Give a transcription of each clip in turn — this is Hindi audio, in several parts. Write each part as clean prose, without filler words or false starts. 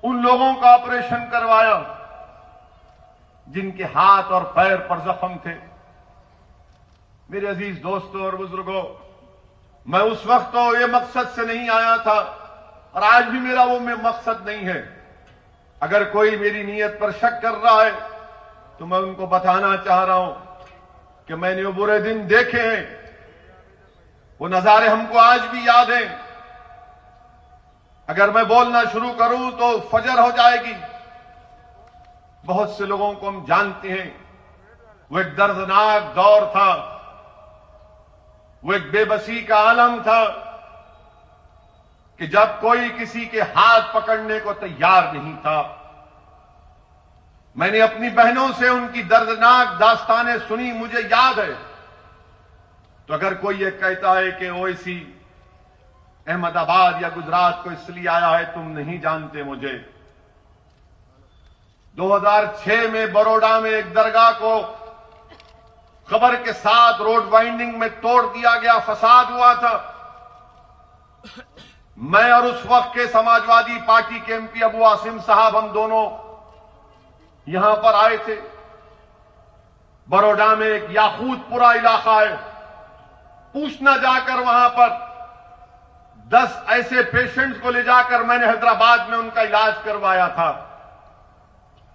उन लोगों का ऑपरेशन करवाया जिनके हाथ और पैर पर जख्म थे। मेरे अजीज दोस्तों और बुजुर्गों, मैं उस वक्त तो ये मकसद से नहीं आया था और आज भी मेरा वो मकसद नहीं है। अगर कोई मेरी नीयत पर शक कर रहा है तो मैं उनको बताना चाह रहा हूं कि मैंने वो बुरे दिन देखे हैं, वो नजारे हमको आज भी याद हैं। अगर मैं बोलना शुरू करूं तो फजर हो जाएगी। बहुत से लोगों को हम जानते हैं, वो एक दर्दनाक दौर था, वो एक बेबसी का आलम था कि जब कोई किसी के हाथ पकड़ने को तैयार नहीं था। मैंने अपनी बहनों से उनकी दर्दनाक दास्तानें सुनी, मुझे याद है। तो अगर कोई ये कहता है कि ओवैसी अहमदाबाद या गुजरात को इसलिए आया है, तुम नहीं जानते मुझे। 2006 में बड़ौदा में एक दरगाह को खबर के साथ रोड वाइंडिंग में तोड़ दिया गया, फसाद हुआ था। मैं और उस वक्त के समाजवादी पार्टी के एमपी अबू आसिम साहब, हम दोनों यहां पर आए थे। बड़ौदा में एक याकूतपुरा इलाका है, पूछना जाकर वहां पर 10 ऐसे पेशेंट्स को ले जाकर मैंने हैदराबाद में उनका इलाज करवाया था।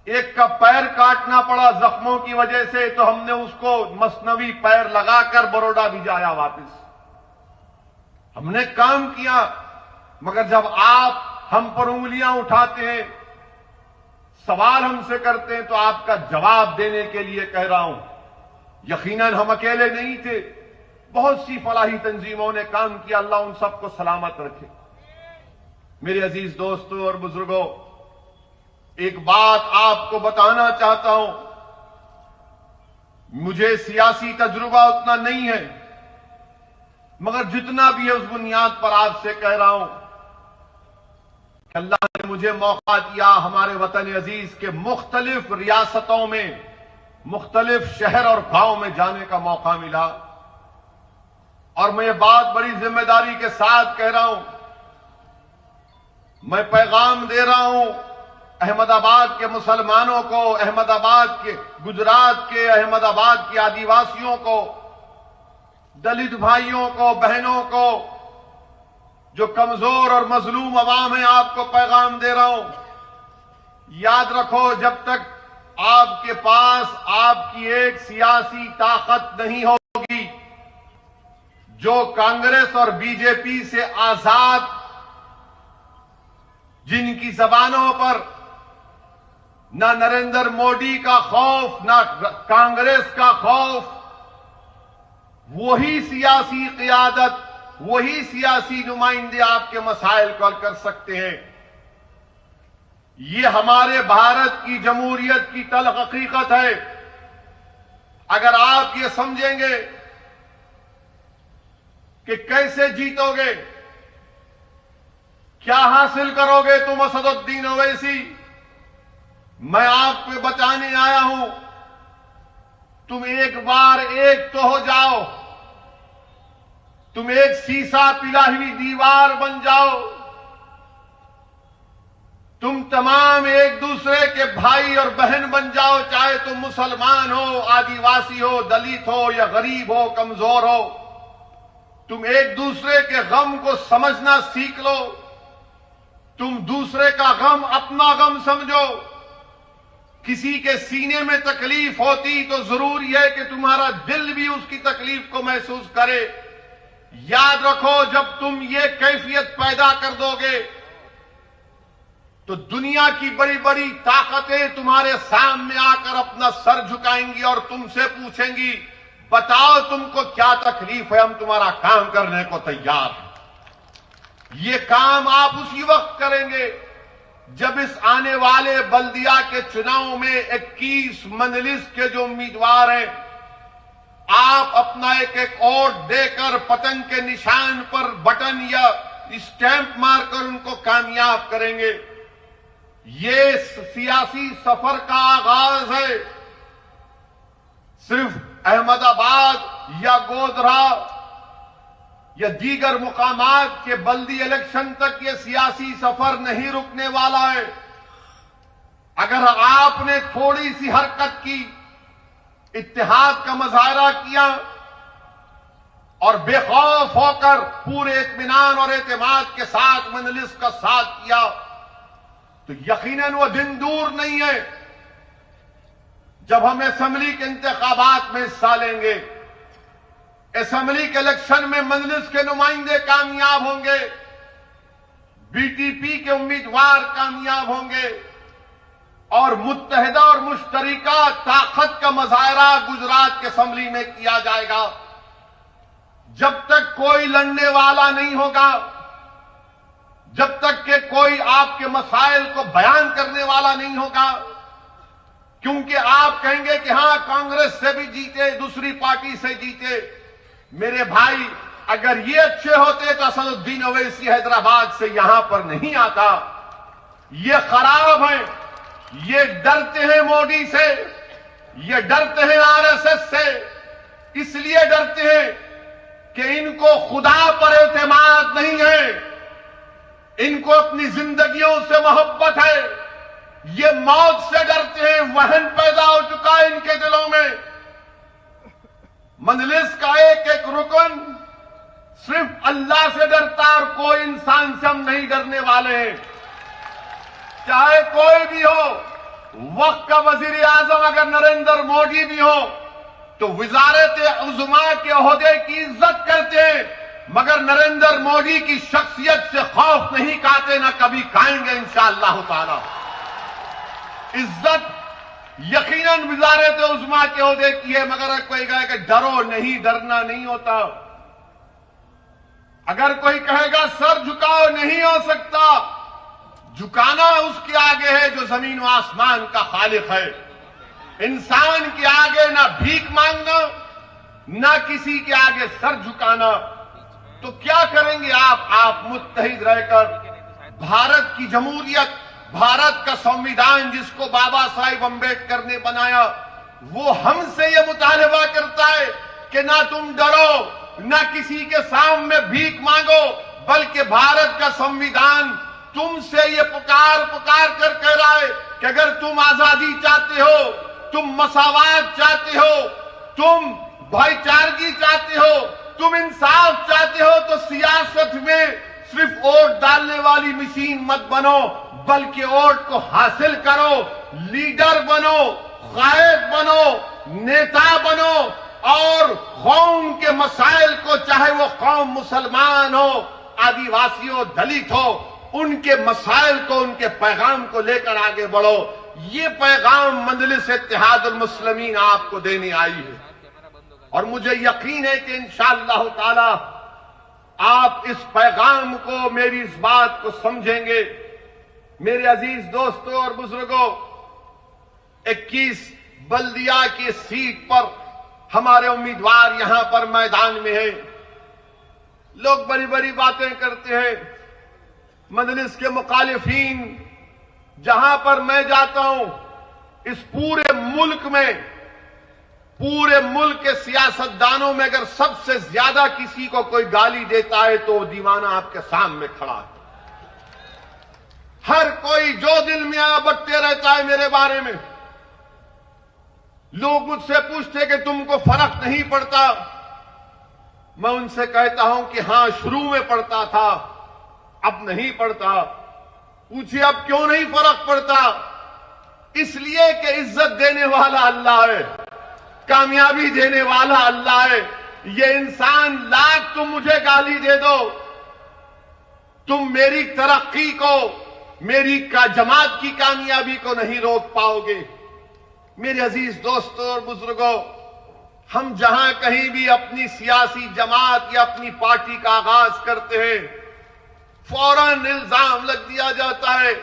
एक का पैर काटना पड़ा जख्मों की वजह से, तो हमने उसको मसनवी पैर लगाकर बड़ौदा भिजाया वापस। हमने काम किया, मगर जब आप हम पर उंगलियां उठाते हैं, सवाल हमसे करते हैं, तो आपका जवाब देने के लिए कह रहा हूं। यकीनन हम अकेले नहीं थे, बहुत सी फलाही तंजीमों ने काम किया। अल्लाह उन सबको सलामत रखे। मेरे अजीज दोस्तों और बुजुर्गों, एक बात आपको बताना चाहता हूं। मुझे सियासी तजुर्बा उतना नहीं है, मगर जितना भी है उस बुनियाद पर आपसे कह रहा हूं कि अल्लाह ने मुझे मौका दिया। हमारे वतन अजीज के मुख्तलिफ रियासतों में, मुख्तलिफ शहर और गांव में जाने का मौका मिला, और मैं ये बात बड़ी जिम्मेदारी के साथ कह रहा हूं। मैं पैगाम दे रहा हूं अहमदाबाद के मुसलमानों को, अहमदाबाद के, गुजरात के, अहमदाबाद के आदिवासियों को, दलित भाइयों को, बहनों को, जो कमजोर और मजलूम अवाम है, आपको पैगाम दे रहा हूं। याद रखो, जब तक आपके पास आपकी एक सियासी ताकत नहीं होगी जो कांग्रेस और बीजेपी से आजाद, जिनकी जबानों पर ना नरेंद्र मोदी का खौफ, ना कांग्रेस का खौफ, वही सियासी क़ियादत, वही सियासी नुमाइंदे आपके मसाइल को हल कर सकते हैं। ये हमारे भारत की जमहूरियत की तल्ख हकीकत है। अगर आप ये समझेंगे कि कैसे जीतोगे, क्या हासिल करोगे तुम असदुद्दीन ओवैसी, मैं आपको बताने आया हूं। तुम एक बार एक तो हो जाओ, तुम एक शीशा पिला हुई दीवार बन जाओ। तुम तमाम एक दूसरे के भाई और बहन बन जाओ, चाहे तुम मुसलमान हो, आदिवासी हो, दलित हो या गरीब हो, कमजोर हो। तुम एक दूसरे के गम को समझना सीख लो। तुम दूसरे का गम अपना गम समझो। किसी के सीने में तकलीफ होती तो जरूरी है कि तुम्हारा दिल भी उसकी तकलीफ को महसूस करे। याद रखो, जब तुम ये कैफियत पैदा कर दोगे तो दुनिया की बड़ी बड़ी ताकतें तुम्हारे सामने आकर अपना सर झुकाएंगी और तुमसे पूछेंगी, बताओ तुमको क्या तकलीफ है, हम तुम्हारा काम करने को तैयार हैं। ये काम आप उसी वक्त करेंगे जब इस आने वाले बल्दिया के चुनाव में 21 मंजलिस के जो उम्मीदवार हैं, आप अपना एक एक वोट देकर पतंग के निशान पर बटन या स्टैंप मारकर उनको कामयाब करेंगे। ये सियासी सफर का आगाज है। सिर्फ अहमदाबाद या गोधरा या दीगर मुकामात के बल्दी इलेक्शन तक ये सियासी सफर नहीं रुकने वाला है। अगर आपने थोड़ी सी हरकत की, इत्तेहाद का मुजाहरा किया और बेखौफ होकर पूरे इत्मीनान और एतमाद के साथ मजलिस का साथ किया, तो यकीनन वो दिन दूर नहीं है जब हम असेंबली के इंतखाबात में हिस्सा लेंगे, असेंबली के इलेक्शन में मजलिस के नुमाइंदे कामयाब होंगे, बीटीपी के उम्मीदवार कामयाब होंगे और मुत्तहिदा और मुश्तरिका ताकत का मुजाहरा गुजरात के असेंबली में किया जाएगा। जब तक कोई लड़ने वाला नहीं होगा, जब तक कि कोई आपके मसाइल को बयान करने वाला नहीं होगा, क्योंकि आप कहेंगे कि हां कांग्रेस से भी जीते, दूसरी पार्टी से जीते। मेरे भाई, अगर ये अच्छे होते तो असदुद्दीन ओवैसी हैदराबाद से यहां पर नहीं आता। ये खराब है, ये डरते हैं मोदी से, ये डरते हैं आरएसएस से, इसलिए डरते हैं कि इनको खुदा पर एतमाद नहीं है, इनको अपनी जिंदगियों से मोहब्बत है, ये मौत से डरते हैं, वहन पैदा हो चुका है इनके दिलों में। मजलिस का एक एक रुकन सिर्फ अल्लाह से डरता है और कोई इंसान से हम नहीं डरने वाले हैं, चाहे कोई भी हो। वक्त का वजीर आजम अगर नरेंद्र मोदी भी हो तो वजारत उज़्मा के ओहदे की इज्जत करते हैं, मगर नरेंद्र मोदी की शख्सियत से खौफ नहीं खाते, ना कभी खाएंगे इंशाअल्लाह ताला। इज्जत यकीनन वजारत उज़्मा के ओहदे की है, मगर कोई कहे कि डरो नहीं, डरना नहीं होता। अगर कोई कहेगा सर झुकाओ, नहीं हो सकता। झुकाना उसके आगे है जो जमीन व आसमान का खालिक है। इंसान के आगे ना भीख मांगना, ना किसी के आगे सर झुकाना। तो क्या करेंगे आप मुत्तहिद रहकर भारत की जमहूरियत, भारत का संविधान जिसको बाबा साहिब अम्बेडकर ने बनाया, वो हमसे ये मुतालबा करता है कि ना तुम डरो, ना किसी के सामने भीख मांगो, बल्कि भारत का संविधान तुमसे ये पुकार कर कह रहा है कि अगर तुम आजादी चाहते हो, तुम मसावात चाहते हो, तुम भाईचारगी चाहते हो, तुम इंसाफ चाहते हो, तो सियासत में सिर्फ वोट डालने वाली मशीन मत बनो, बल्कि वोट को हासिल करो, लीडर बनो, कायद बनो, नेता बनो और कौम के मसाइल को, चाहे वो कौम मुसलमान हो, आदिवासी हो, दलित हो, उनके मसाइल को, उनके पैगाम को लेकर आगे बढ़ो। ये पैगाम मजलिस इत्तेहादुल मुस्लिमीन आपको देने आई है और मुझे यकीन है कि इंशाअल्लाह ताला आप इस पैगाम को, मेरी इस बात को समझेंगे। मेरे अजीज दोस्तों और बुजुर्गों, 21 बल्दिया की सीट पर हमारे उम्मीदवार यहां पर मैदान में हैं। लोग बड़ी बड़ी बातें करते हैं। मजलिस के मुखालिफीन जहां पर मैं जाता हूं, इस पूरे मुल्क के सियासतदानों में अगर सबसे ज्यादा किसी को कोई गाली देता है तो वो दीवाना आपके सामने खड़ा है। हर कोई जो दिल में आया बकते रहता है मेरे बारे में। लोग मुझसे पूछते कि तुमको फर्क नहीं पड़ता। मैं उनसे कहता हूं कि हां, शुरू में पड़ता था, अब नहीं पड़ता। पूछिए अब क्यों नहीं फर्क पड़ता? इसलिए कि इज्जत देने वाला अल्लाह है, कामयाबी देने वाला अल्लाह है। ये इंसान लाख तुम मुझे गाली दे दो, तुम मेरी तरक्की को, मेरी जमात की कामयाबी को नहीं रोक पाओगे। मेरे अजीज दोस्तों और बुजुर्गों, हम जहां कहीं भी अपनी सियासी जमात या अपनी पार्टी का आगाज करते हैं, फौरन इल्जाम लग दिया जाता है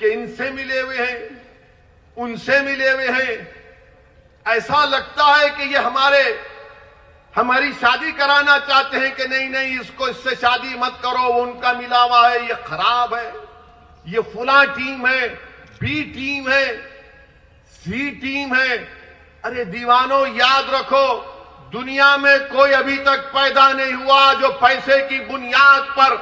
कि इनसे मिले हुए हैं, उनसे मिले हुए हैं। ऐसा लगता है कि ये हमारी शादी कराना चाहते हैं कि नहीं, इसको इससे शादी मत करो, वो उनका मिला हुआ है, ये खराब है, ये फुला टीम है, बी टीम है, सी टीम है। अरे दीवानों, याद रखो, दुनिया में कोई अभी तक पैदा नहीं हुआ जो पैसे की बुनियाद पर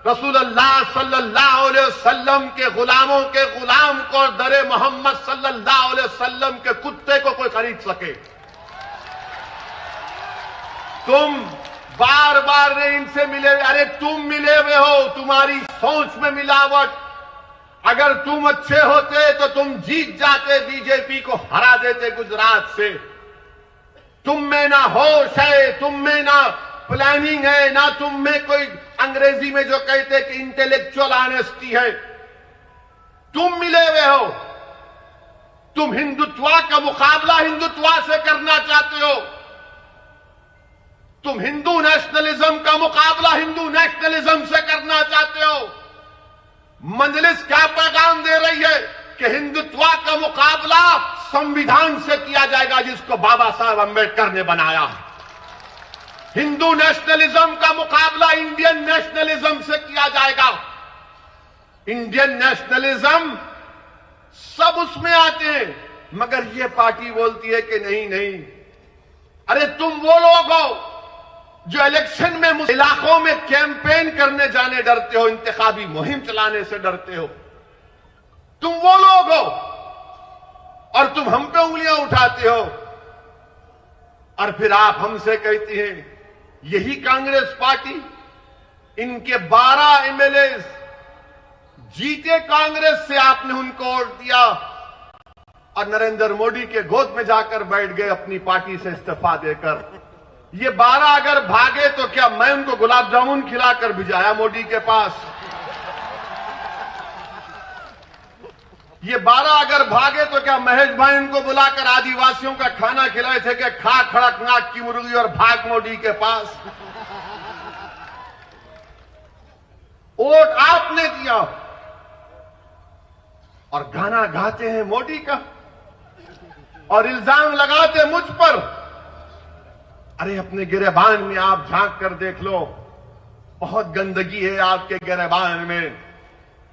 रसूलुल्लाह सल्लल्लाहु अलैहि वसल्लम के गुलामों के गुलाम को और दरे मोहम्मद सल्लल्लाहु अलैहि वसल्लम के कुत्ते को कोई खरीद सके। तुम बार बार ने इनसे मिले, अरे तुम मिले हुए हो, तुम्हारी सोच में मिलावट। अगर तुम अच्छे होते तो तुम जीत जाते, बीजेपी को हरा देते गुजरात से। तुम में ना होश है, तुम में ना प्लानिंग है, ना तुम में कोई अंग्रेजी में जो कहते कि इंटेलेक्चुअल ऑनेस्टी है। तुम मिले हुए हो, तुम हिंदुत्व का मुकाबला हिंदुत्व से करना चाहते हो, तुम हिंदू नेशनलिज्म का मुकाबला हिंदू नेशनलिज्म से करना चाहते हो। मजलिस क्या पैगाम दे रही है कि हिंदुत्व का मुकाबला संविधान से किया जाएगा जिसको बाबा साहब अंबेडकर ने बनाया है। हिंदू नेशनलिज्म का मुकाबला इंडियन नेशनलिज्म से किया जाएगा। इंडियन नेशनलिज्म सब उसमें आते हैं, मगर ये पार्टी बोलती है कि नहीं नहीं। अरे तुम वो लोग हो जो इलेक्शन में इलाकों में कैंपेन करने जाने डरते हो, इंतखाबी मुहिम चलाने से डरते हो। तुम वो लोग हो और तुम हम पे उंगलियां उठाते हो और फिर आप हमसे कहती हैं यही कांग्रेस पार्टी, इनके 12 एमएलए जीते कांग्रेस से, आपने उनको वोट दिया और नरेंद्र मोदी के गोद में जाकर बैठ गए अपनी पार्टी से इस्तीफा देकर। ये 12 अगर भागे तो क्या मैं उनको गुलाब जामुन खिलाकर भिजाया मोदी के पास? ये 12 अगर भागे तो क्या महेश भाई उनको बुलाकर आदिवासियों का खाना खिलाए थे कि खा खड़कनाथ की मुर्गी और भाग मोदी के पास? वोट आपने दिया और गाना गाते हैं मोदी का और इल्जाम लगाते मुझ पर। अरे अपने गिरेबान में आप झांक कर देख लो, बहुत गंदगी है आपके गिरेबान में,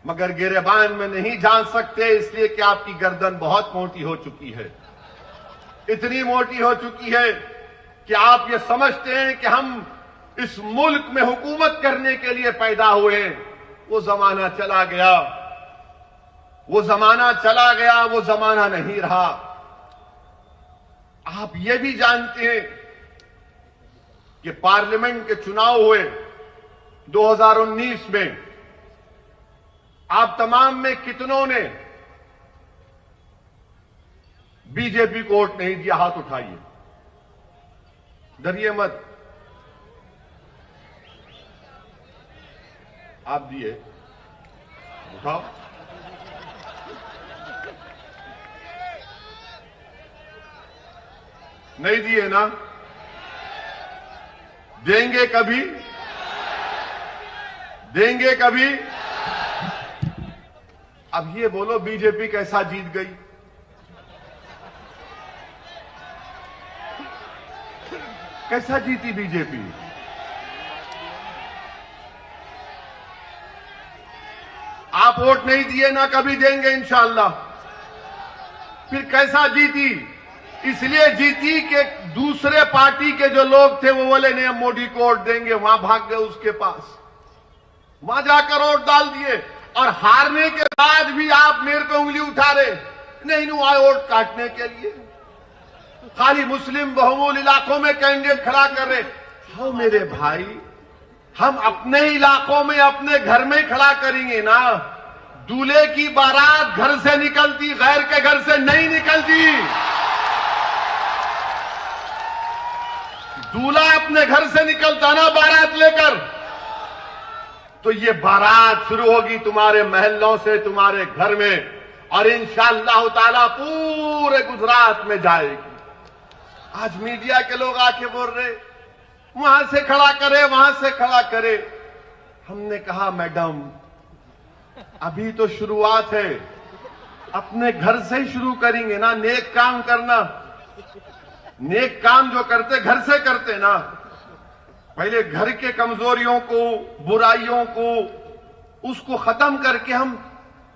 मगर गिरेबान में नहीं झांक सकते इसलिए कि आपकी गर्दन बहुत मोटी हो चुकी है। इतनी मोटी हो चुकी है कि आप ये समझते हैं कि हम इस मुल्क में हुकूमत करने के लिए पैदा हुए। वो जमाना चला गया, वो जमाना चला गया, वो जमाना नहीं रहा। आप ये भी जानते हैं कि पार्लियामेंट के चुनाव हुए 2019 में, आप तमाम में कितनों ने बीजेपी को वोट नहीं दिया? हाथ उठाइए, डरिए मत। आप दिए, उठाओ। नहीं दिए ना? देंगे कभी? देंगे कभी? अब ये बोलो बीजेपी कैसा जीत गई? कैसा जीती बीजेपी? आप वोट नहीं दिए ना, कभी देंगे इंशाअल्लाह। फिर कैसा जीती? इसलिए जीती कि दूसरे पार्टी के जो लोग थे वो बोले नहीं हम मोदी को वोट देंगे, वहां भाग गए उसके पास, वहां जाकर वोट डाल दिए। और हारने के बाद भी आप मेरे पे उंगली उठा रहे, नहीं नु आए वोट काटने के लिए, खाली मुस्लिम बहुमूल इलाकों में कैंडिडेट खड़ा कर रहे। हाँ मेरे भाई, हम अपने इलाकों में अपने घर में खड़ा करेंगे ना। दूल्हे की बारात घर से निकलती, गैर के घर से नहीं निकलती। दूल्हा अपने घर से निकलता ना बारात लेकर, तो ये बारात शुरू होगी तुम्हारे महल्लों से, तुम्हारे घर में, और इंशाअल्लाह ताला पूरे गुजरात में जाएगी। आज मीडिया के लोग आके बोल रहे वहां से खड़ा करे, वहां से खड़ा करे। हमने कहा मैडम अभी तो शुरुआत है, अपने घर से ही शुरू करेंगे ना। नेक काम करना, नेक काम जो करते घर से करते ना। पहले घर के कमजोरियों को, बुराइयों को, उसको खत्म करके हम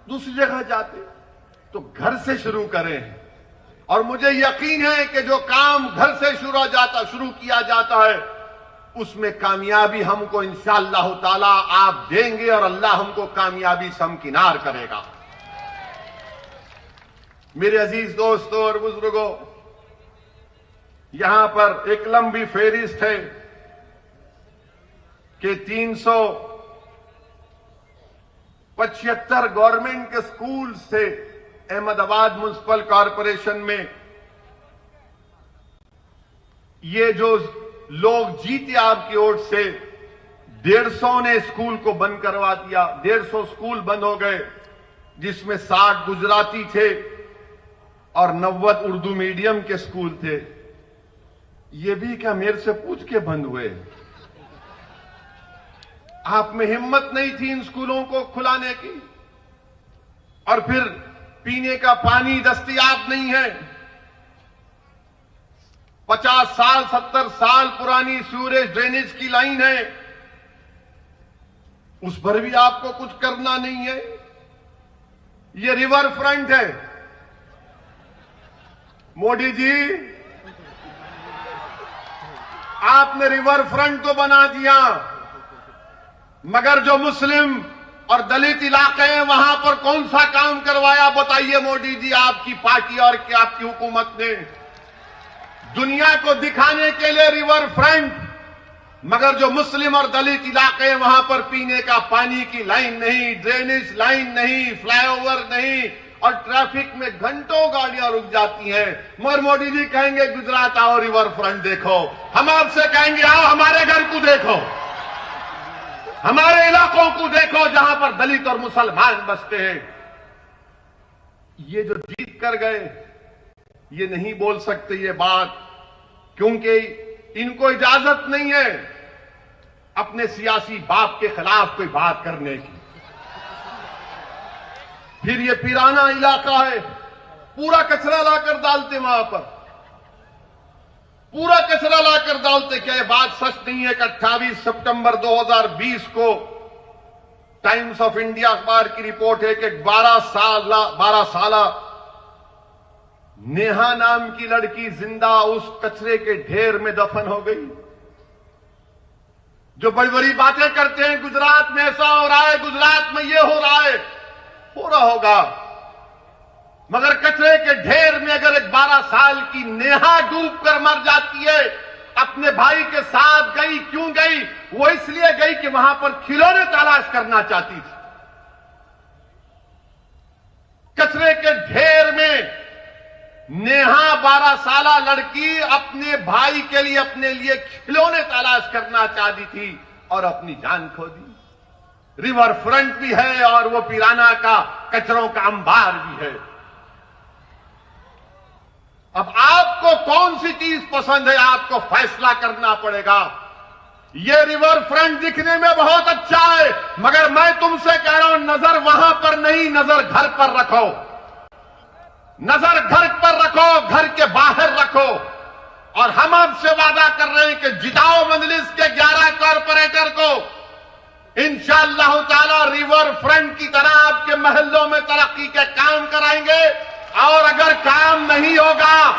दूसरी जगह जाते। तो घर से शुरू करें, और मुझे यकीन है कि जो काम घर से शुरू किया जाता है उसमें कामयाबी हमको इंशाअल्लाह ताला आप देंगे और अल्लाह हमको कामयाबी से हमकिनार करेगा। मेरे अजीज दोस्तों और बुजुर्गों, यहां पर एक लंबी फेहरिस्त है कि 375 गवर्नमेंट के स्कूल से अहमदाबाद म्युनिसिपल कॉरपोरेशन में ये जो लोग जीते आपकी ओर से 150 ने स्कूल को बंद करवा दिया। 150 स्कूल बंद हो गए, जिसमें 60 गुजराती थे और 90 उर्दू मीडियम के स्कूल थे। ये भी क्या मेरे से पूछ के बंद हुए? आप में हिम्मत नहीं थी इन स्कूलों को खुलाने की। और फिर पीने का पानी दस्तयाब नहीं है। 50 साल 70 साल पुरानी सीवरेज ड्रेनेज की लाइन है, उस पर भी आपको कुछ करना नहीं है। ये रिवर फ्रंट है। मोदी जी, आपने रिवर फ्रंट तो बना दिया, मगर जो मुस्लिम और दलित इलाके हैं वहां पर कौन सा काम करवाया? बताइए मोदी जी, आपकी पार्टी और क्या आपकी हुकूमत ने? दुनिया को दिखाने के लिए रिवर फ्रंट, मगर जो मुस्लिम और दलित इलाके हैं वहां पर पीने का पानी की लाइन नहीं, ड्रेनेज लाइन नहीं, फ्लाईओवर नहीं, और ट्रैफिक में घंटों गाड़ियां रुक जाती हैं। मगर मोदी जी कहेंगे गुजरात आओ, रिवर फ्रंट देखो। हम आपसे कहेंगे आओ हमारे घर को देखो, हमारे इलाकों को देखो जहां पर दलित और मुसलमान बसते हैं। ये जो जीत कर गए, ये नहीं बोल सकते ये बात, क्योंकि इनको इजाजत नहीं है अपने सियासी बाप के खिलाफ कोई बात करने की। फिर ये पिराना इलाका है, पूरा कचरा लाकर डालते वहां पर, पूरा कचरा लाकर डालते। क्या ये बात सच नहीं है कि 28 सितंबर 2020 को टाइम्स ऑफ इंडिया अखबार की रिपोर्ट है कि 12 साला नेहा नाम की लड़की जिंदा उस कचरे के ढेर में दफन हो गई। जो बड़ी बड़ी बातें करते हैं गुजरात में ऐसा हो रहा है, गुजरात में ये हो रहा है, हो रहा होगा, मगर कचरे के ढेर में अगर एक 12 साल की नेहा डूब कर मर जाती है, अपने भाई के साथ गई, क्यों गई? वो इसलिए गई कि वहां पर खिलौने तलाश करना चाहती थी। कचरे के ढेर में नेहा 12 साला लड़की अपने भाई के लिए, अपने लिए खिलौने तलाश करना चाहती थी और अपनी जान खो दी। रिवर फ्रंट भी है और वो पिराना का कचरों का अंबार भी है। अब आपको कौन सी चीज पसंद है, आपको फैसला करना पड़ेगा। ये रिवर फ्रंट दिखने में बहुत अच्छा है, मगर मैं तुमसे कह रहा हूं नजर वहां पर नहीं, नजर घर पर रखो। नजर घर पर रखो, घर के बाहर रखो। और हम आपसे वादा कर रहे हैं कि जिताओ मजलिस के 11 कॉरपोरेटर को, इंशाअल्लाह ताला रिवर फ्रंट की तरह आपके महल्लों में तरक्की के काम कराएंगे। और अगर काम नहीं होगा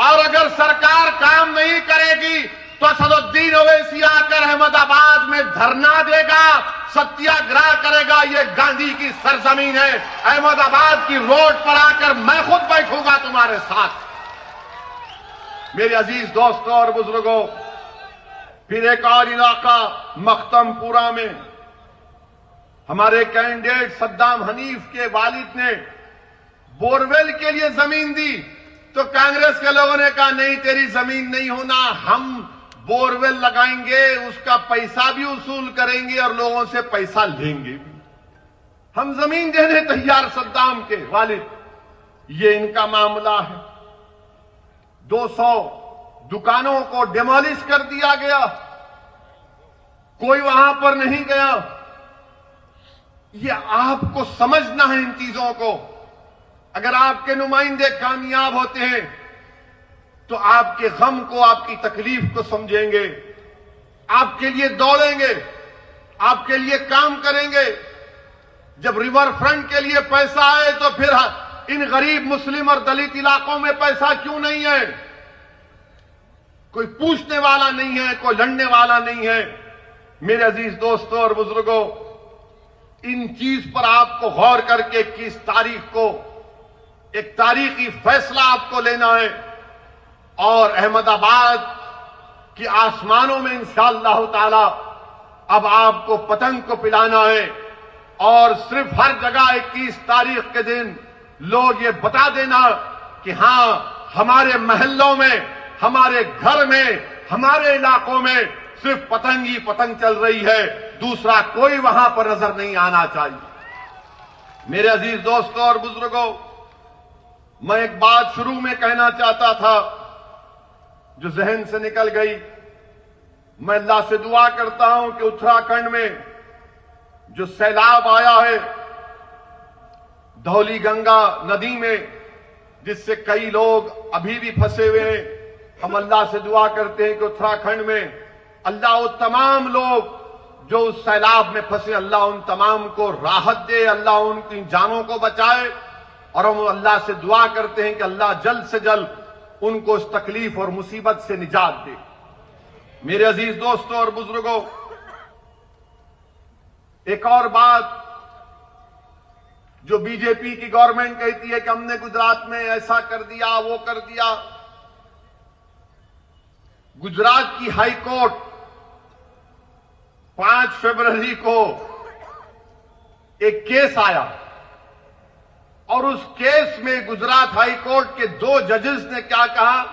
और अगर सरकार काम नहीं करेगी तो असदुद्दीन ओवैसी आकर अहमदाबाद में धरना देगा, सत्याग्रह करेगा। ये गांधी की सरजमीन है। अहमदाबाद की रोड पर आकर मैं खुद बैठूंगा तुम्हारे साथ। मेरे अजीज दोस्तों और बुजुर्गों, फिर एक और इलाका मख्तमपुरा में हमारे कैंडिडेट सद्दाम हनीफ के वालिद ने बोरवेल के लिए जमीन दी, तो कांग्रेस के लोगों ने कहा नहीं, तेरी जमीन नहीं होना, हम बोरवेल लगाएंगे, उसका पैसा भी वसूल करेंगे और लोगों से पैसा लेंगे भी। हम जमीन देने तैयार सद्दाम के वालिद। ये इनका मामला है। 200 दुकानों को डिमोलिश कर दिया गया, कोई वहां पर नहीं गया। ये आपको समझना है इन चीजों को। अगर आपके नुमाइंदे कामयाब होते हैं तो आपके गम को, आपकी तकलीफ को समझेंगे, आपके लिए दौड़ेंगे, आपके लिए काम करेंगे। जब रिवर फ्रंट के लिए पैसा आए तो फिर इन गरीब मुस्लिम और दलित इलाकों में पैसा क्यों नहीं है? कोई पूछने वाला नहीं है, कोई लड़ने वाला नहीं है। मेरे अजीज दोस्तों और बुजुर्गों, इन चीज पर आपको गौर करके 21 तारीख को एक तारीखी फैसला आपको लेना है और अहमदाबाद के आसमानों में इंशाअल्लाह ताला अब आपको पतंग को पिलाना है और सिर्फ हर जगह 21 तारीख के दिन लोग ये बता देना कि हां, हमारे मोहल्लों में, हमारे घर में, हमारे इलाकों में सिर्फ पतंग ही पतंग चल रही है, दूसरा कोई वहां पर नजर नहीं आना चाहिए। मेरे अजीज दोस्तों और बुजुर्गों, मैं एक बात शुरू में कहना चाहता था जो जहन से निकल गई। मैं अल्लाह से दुआ करता हूं कि उत्तराखंड में जो सैलाब आया है धौली गंगा नदी में, जिससे कई लोग अभी भी फंसे हुए हैं, हम अल्लाह से दुआ करते हैं कि उत्तराखंड में अल्लाह वो तमाम लोग जो उस सैलाब में फंसे, अल्लाह उन तमाम को राहत दे, अल्लाह उनकी जानों को बचाए। और हम अल्लाह से दुआ करते हैं कि अल्लाह जल्द से जल्द उनको उस तकलीफ और मुसीबत से निजात दे। मेरे अजीज दोस्तों और बुजुर्गों, एक और बात जो बीजेपी की गवर्नमेंट कहती है कि हमने गुजरात में ऐसा कर दिया, वो कर दिया। गुजरात की हाई कोर्ट 5 फरवरी को एक केस आया और उस केस में गुजरात हाई कोर्ट के 2 जजेस ने क्या कहा,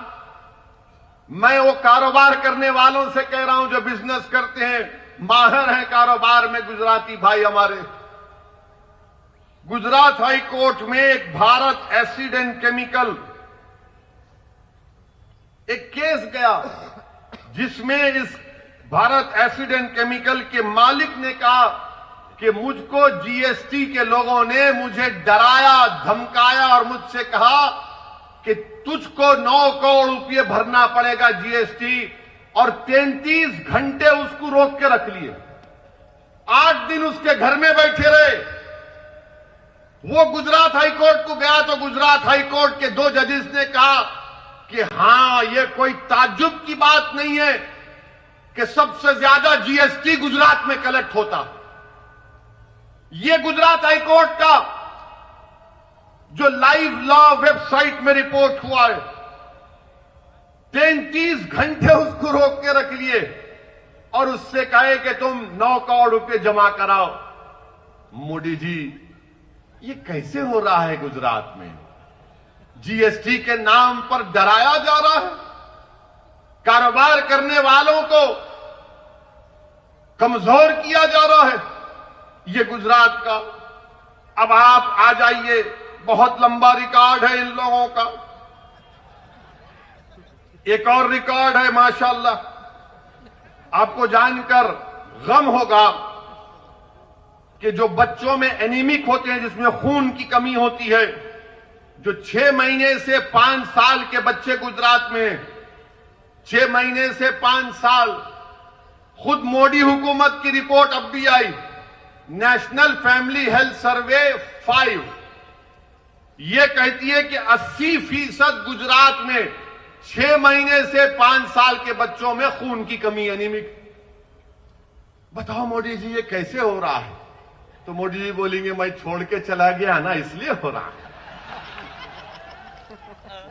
मैं वो कारोबार करने वालों से कह रहा हूं जो बिजनेस करते हैं, माहिर हैं कारोबार में गुजराती भाई हमारे। गुजरात हाई कोर्ट में एक भारत एसिड एंड केमिकल एक केस गया जिसमें इस भारत एसिड एंड केमिकल के मालिक ने कहा कि मुझको जीएसटी के लोगों ने मुझे डराया, धमकाया और मुझसे कहा कि तुझको 9 करोड़ रुपए भरना पड़ेगा जीएसटी, और 33 घंटे उसको रोक के रख लिए। 8 दिन उसके घर में बैठे रहे। वो गुजरात हाई कोर्ट को गया तो गुजरात हाई कोर्ट के 2 जजेस ने कहा कि हां, ये कोई ताज्जुब की बात नहीं है कि सबसे ज्यादा जीएसटी गुजरात में कलेक्ट होता। ये गुजरात हाई कोर्ट का जो लाइव लॉ वेबसाइट में रिपोर्ट हुआ है, 33 घंटे उसको रोक के रख लिए और उससे कहे कि तुम 9 करोड़ रुपए जमा कराओ। मोदी जी, ये कैसे हो रहा है गुजरात में? जीएसटी के नाम पर डराया जा रहा है, कारोबार करने वालों को कमजोर किया जा रहा है। ये गुजरात का, अब आप आ जाइए, बहुत लंबा रिकॉर्ड है इन लोगों का। एक और रिकॉर्ड है माशाअल्लाह, आपको जानकर गम होगा कि जो बच्चों में एनीमिक होते हैं, जिसमें खून की कमी होती है, जो 6 महीने से 5 साल के बच्चे गुजरात में, 6 महीने से 5 साल, खुद मोदी हुकूमत की रिपोर्ट अब भी आई, नेशनल फैमिली हेल्थ सर्वे 5, ये कहती है कि 80% गुजरात में 6 महीने से 5 साल के बच्चों में खून की कमी, एनीमिक। बताओ मोदी जी, ये कैसे हो रहा है? तो मोदी जी बोलेंगे, मैं छोड़ के चला गया ना, इसलिए हो रहा है।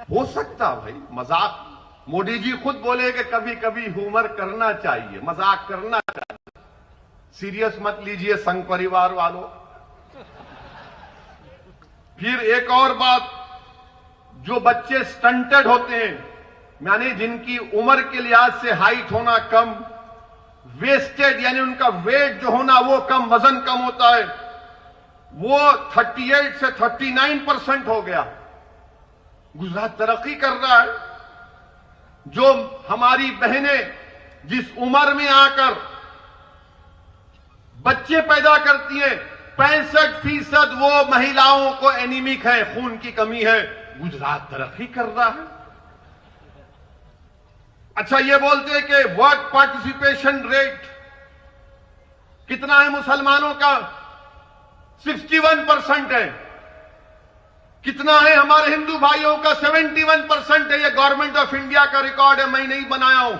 हो सकता भाई मजाक, मोदी जी खुद बोले कि कभी कभी ह्यूमर करना चाहिए, मजाक करना चाहिए, सीरियस मत लीजिए संघ परिवार वालों। फिर एक और बात, जो बच्चे स्टंटेड होते हैं, यानी जिनकी उम्र के लिहाज से हाइट होना कम, वेस्टेड यानी उनका वेट जो होना वो कम, वजन कम होता है, वो 38 से 39% हो गया। गुजरात तरक्की कर रहा है। जो हमारी बहनें जिस उम्र में आकर बच्चे पैदा करती हैं, 65% वो महिलाओं को एनीमिक है, खून की कमी है। गुजरात तरक्की कर रहा है। अच्छा, ये बोलते हैं कि वर्क पार्टिसिपेशन रेट कितना है मुसलमानों का? 61% है। कितना है हमारे हिंदू भाइयों का? 71% है। ये गवर्नमेंट ऑफ इंडिया का रिकॉर्ड है, मैं नहीं बनाया हूं।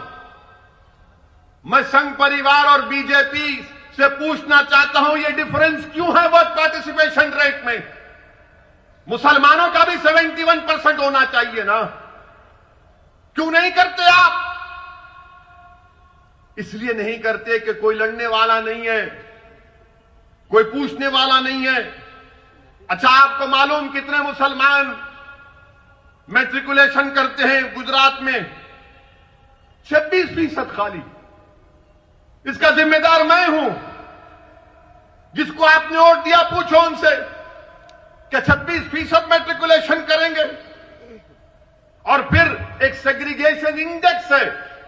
मैं संघ परिवार और बीजेपी से पूछना चाहता हूं, ये डिफरेंस क्यों है वोट पार्टिसिपेशन रेट में? मुसलमानों का भी 71% होना चाहिए ना, क्यों नहीं करते आप? इसलिए नहीं करते कि कोई लड़ने वाला नहीं है, कोई पूछने वाला नहीं है। अच्छा, आपको मालूम कितने मुसलमान मैट्रिकुलेशन करते हैं गुजरात में? 26% खाली। इसका जिम्मेदार मैं हूं। जिसको आपने वोट दिया, पूछो उनसे कि 26% मैट्रिकुलेशन करेंगे। और फिर एक सेग्रीगेशन इंडेक्स है।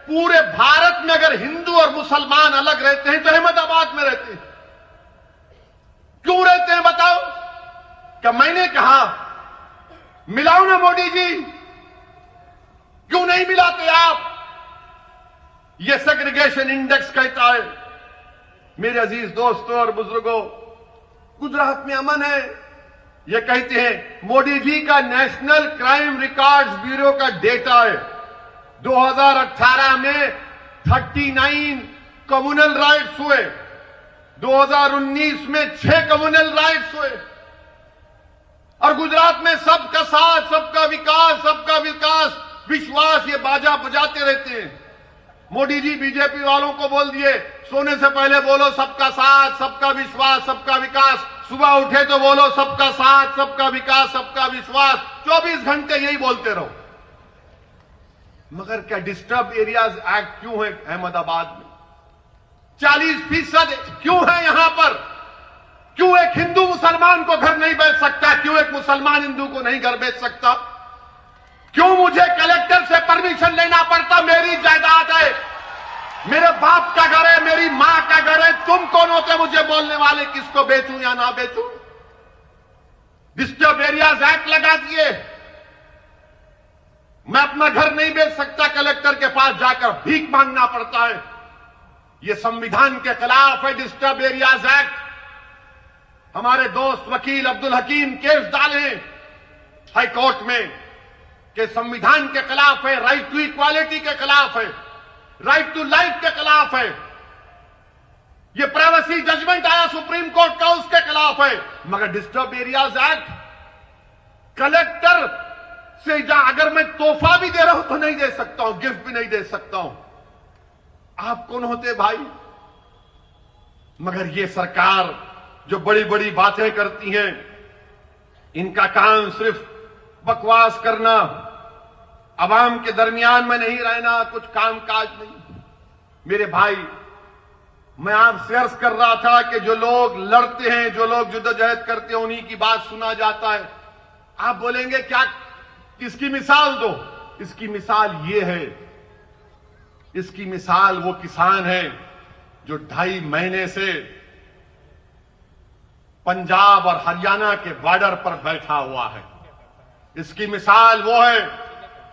पूरे भारत में अगर हिंदू और मुसलमान अलग रहते हैं तो अहमदाबाद में रहते हैं। क्यों रहते हैं बताओ? क्या मैंने कहा मिलाओ ना मोदी जी? क्यों नहीं मिलाते आप? यह सेग्रीगेशन इंडेक्स कहता है। मेरे अजीज दोस्तों और बुजुर्गों, गुजरात में अमन है। यह कहते हैं, मोदी जी का नेशनल क्राइम रिकॉर्ड्स ब्यूरो का डेटा है, 2018 में 39 कम्युनल राइट्स हुए, 2019 में 6 कम्युनल राइट्स हुए। और गुजरात में सबका साथ, सबका विकास, विश्वास, ये बाजा बजाते रहते हैं। मोदी जी बीजेपी वालों को बोल दिए, सोने से पहले बोलो सबका साथ, सबका विश्वास, सबका विकास। सुबह उठे तो बोलो सबका साथ, सबका विकास, सबका विश्वास। 24 घंटे यही बोलते रहो। मगर क्या डिस्टर्ब एरियाज एक्ट क्यों है अहमदाबाद में? 40% क्यों है यहां पर? क्यों एक हिंदू मुसलमान को घर नहीं बेच सकता? क्यों एक मुसलमान हिंदू को नहीं घर बेच सकता? क्यों मुझे कलेक्टर से परमिशन लेना पड़ता? मेरी जायदाद है, मेरे बाप का घर है, मेरी मां का घर है। तुम कौन होते मुझे बोलने वाले किसको बेचूं या ना बेचूं? डिस्टर्ब एरियाज एक्ट लगा दिए। मैं अपना घर नहीं बेच सकता, कलेक्टर के पास जाकर भीख मांगना पड़ता है। यह संविधान के खिलाफ है डिस्टर्ब एरियाज एक्ट। हमारे दोस्त वकील अब्दुल हकीम केस डाले हाई कोर्ट में कि संविधान के खिलाफ है, राइट टू इक्वालिटी के खिलाफ है, राइट टू लाइफ के खिलाफ है। यह प्राइवेसी जजमेंट आया सुप्रीम कोर्ट का, उसके खिलाफ है। मगर डिस्टर्ब एरियाज एक्ट, कलेक्टर से अगर मैं तोहफा भी दे रहा हूं तो नहीं दे सकता हूं, गिफ्ट भी नहीं दे सकता हूं। आप कौन होते भाई? मगर यह सरकार जो बड़ी बड़ी बातें करती हैं, इनका काम सिर्फ बकवास करना, अवाम के दरमियान में नहीं रहना, कुछ काम काज नहीं। मेरे भाई, मैं आपसे अर्ज कर रहा था कि जो लोग लड़ते हैं, जो लोग जद्दोजहद करते हैं, उन्हीं की बात सुना जाता है। आप बोलेंगे क्या, किसकी मिसाल दो? इसकी मिसाल ये है, इसकी मिसाल वो किसान है जो 2.5 महीने से पंजाब और हरियाणा के बॉर्डर पर बैठा हुआ है। इसकी मिसाल वो है,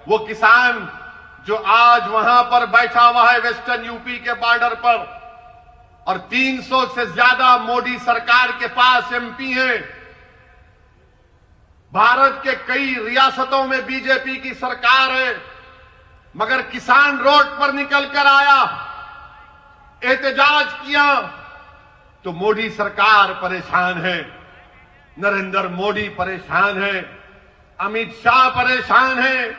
वो किसान जो आज वहां पर बैठा हुआ है वेस्टर्न यूपी के बॉर्डर पर, और 300 से ज्यादा मोदी सरकार के पास एमपी हैं। भारत के कई रियासतों में बीजेपी की सरकार है, मगर किसान रोड पर निकलकर आया, एहतजाज किया, तो मोदी सरकार परेशान है, नरेंद्र मोदी परेशान है, अमित शाह परेशान है,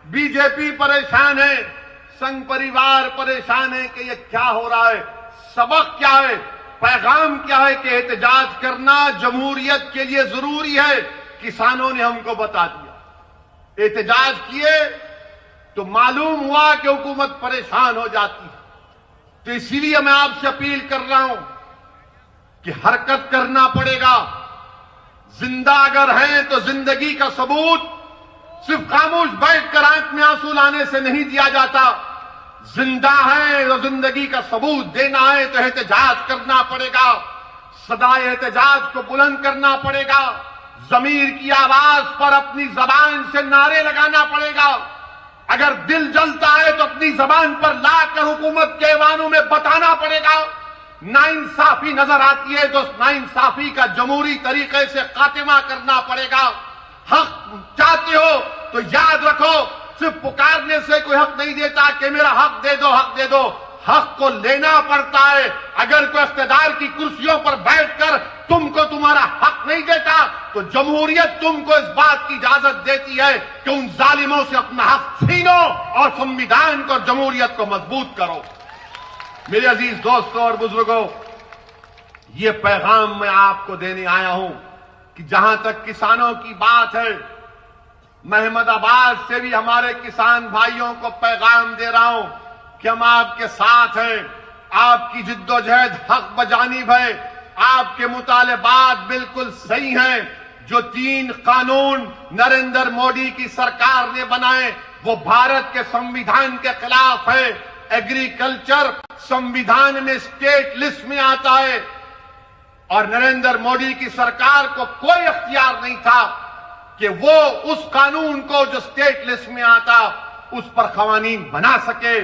बीजेपी परेशान है, संघ परिवार परेशान है कि ये क्या हो रहा है, सबक क्या है, पैगाम क्या है कि एहतजाज करना जमहूरियत के लिए जरूरी है। किसानों ने हमको बता दिया, एहतजाज किए तो मालूम हुआ कि हुकूमत परेशान हो जाती है। तो इसीलिए मैं आपसे अपील कर रहा हूं कि हरकत करना पड़ेगा। जिंदा अगर हैं तो जिंदगी का सबूत सिर्फ खामोश बैठकर आंख में आंसू लाने से नहीं दिया जाता। जिंदा है तो जिंदगी का सबूत देना है तो एहतजाज करना पड़ेगा, सदा एहतजाज को बुलंद करना पड़ेगा, जमीर की आवाज पर अपनी जबान से नारे लगाना पड़ेगा। अगर दिल जलता है तो अपनी जबान पर लाकर हुकूमत के ऐवानों में बताना पड़ेगा। नाइंसाफी नजर आती है तो नाइंसाफी का जमहूरी तरीके से खात्मा करना पड़ेगा। हक चाहते हो तो याद रखो, सिर्फ पुकारने से कोई हक नहीं देता कि मेरा हक दे दो, हक दे दो। हक को लेना पड़ता है। अगर कोई इख्तियार की कुर्सियों पर बैठकर तुमको तुम्हारा हक नहीं देता तो जमहूरियत तुमको इस बात की इजाजत देती है कि उन जालिमों से अपना हक छीनो और संविधान को और जमहूरियत को मजबूत करो। मेरे अजीज दोस्तों और बुजुर्गों, ये पैगाम मैं आपको देने आया हूं कि जहां तक किसानों की बात है, मैं अहमदाबाद से भी हमारे किसान भाइयों को पैगाम दे रहा हूं कि हम आपके साथ हैं। आपकी जिद्दोजहद हक बजानिब है। आपके मुतालबात बिल्कुल सही हैं। जो 3 कानून नरेंद्र मोदी की सरकार ने बनाए वो भारत के संविधान के खिलाफ है। एग्रीकल्चर संविधान में स्टेट लिस्ट में आता है और नरेंद्र मोदी की सरकार को कोई अख्तियार नहीं था कि वो उस कानून को जो स्टेट लिस्ट में आता उस पर कवानीन बना सके।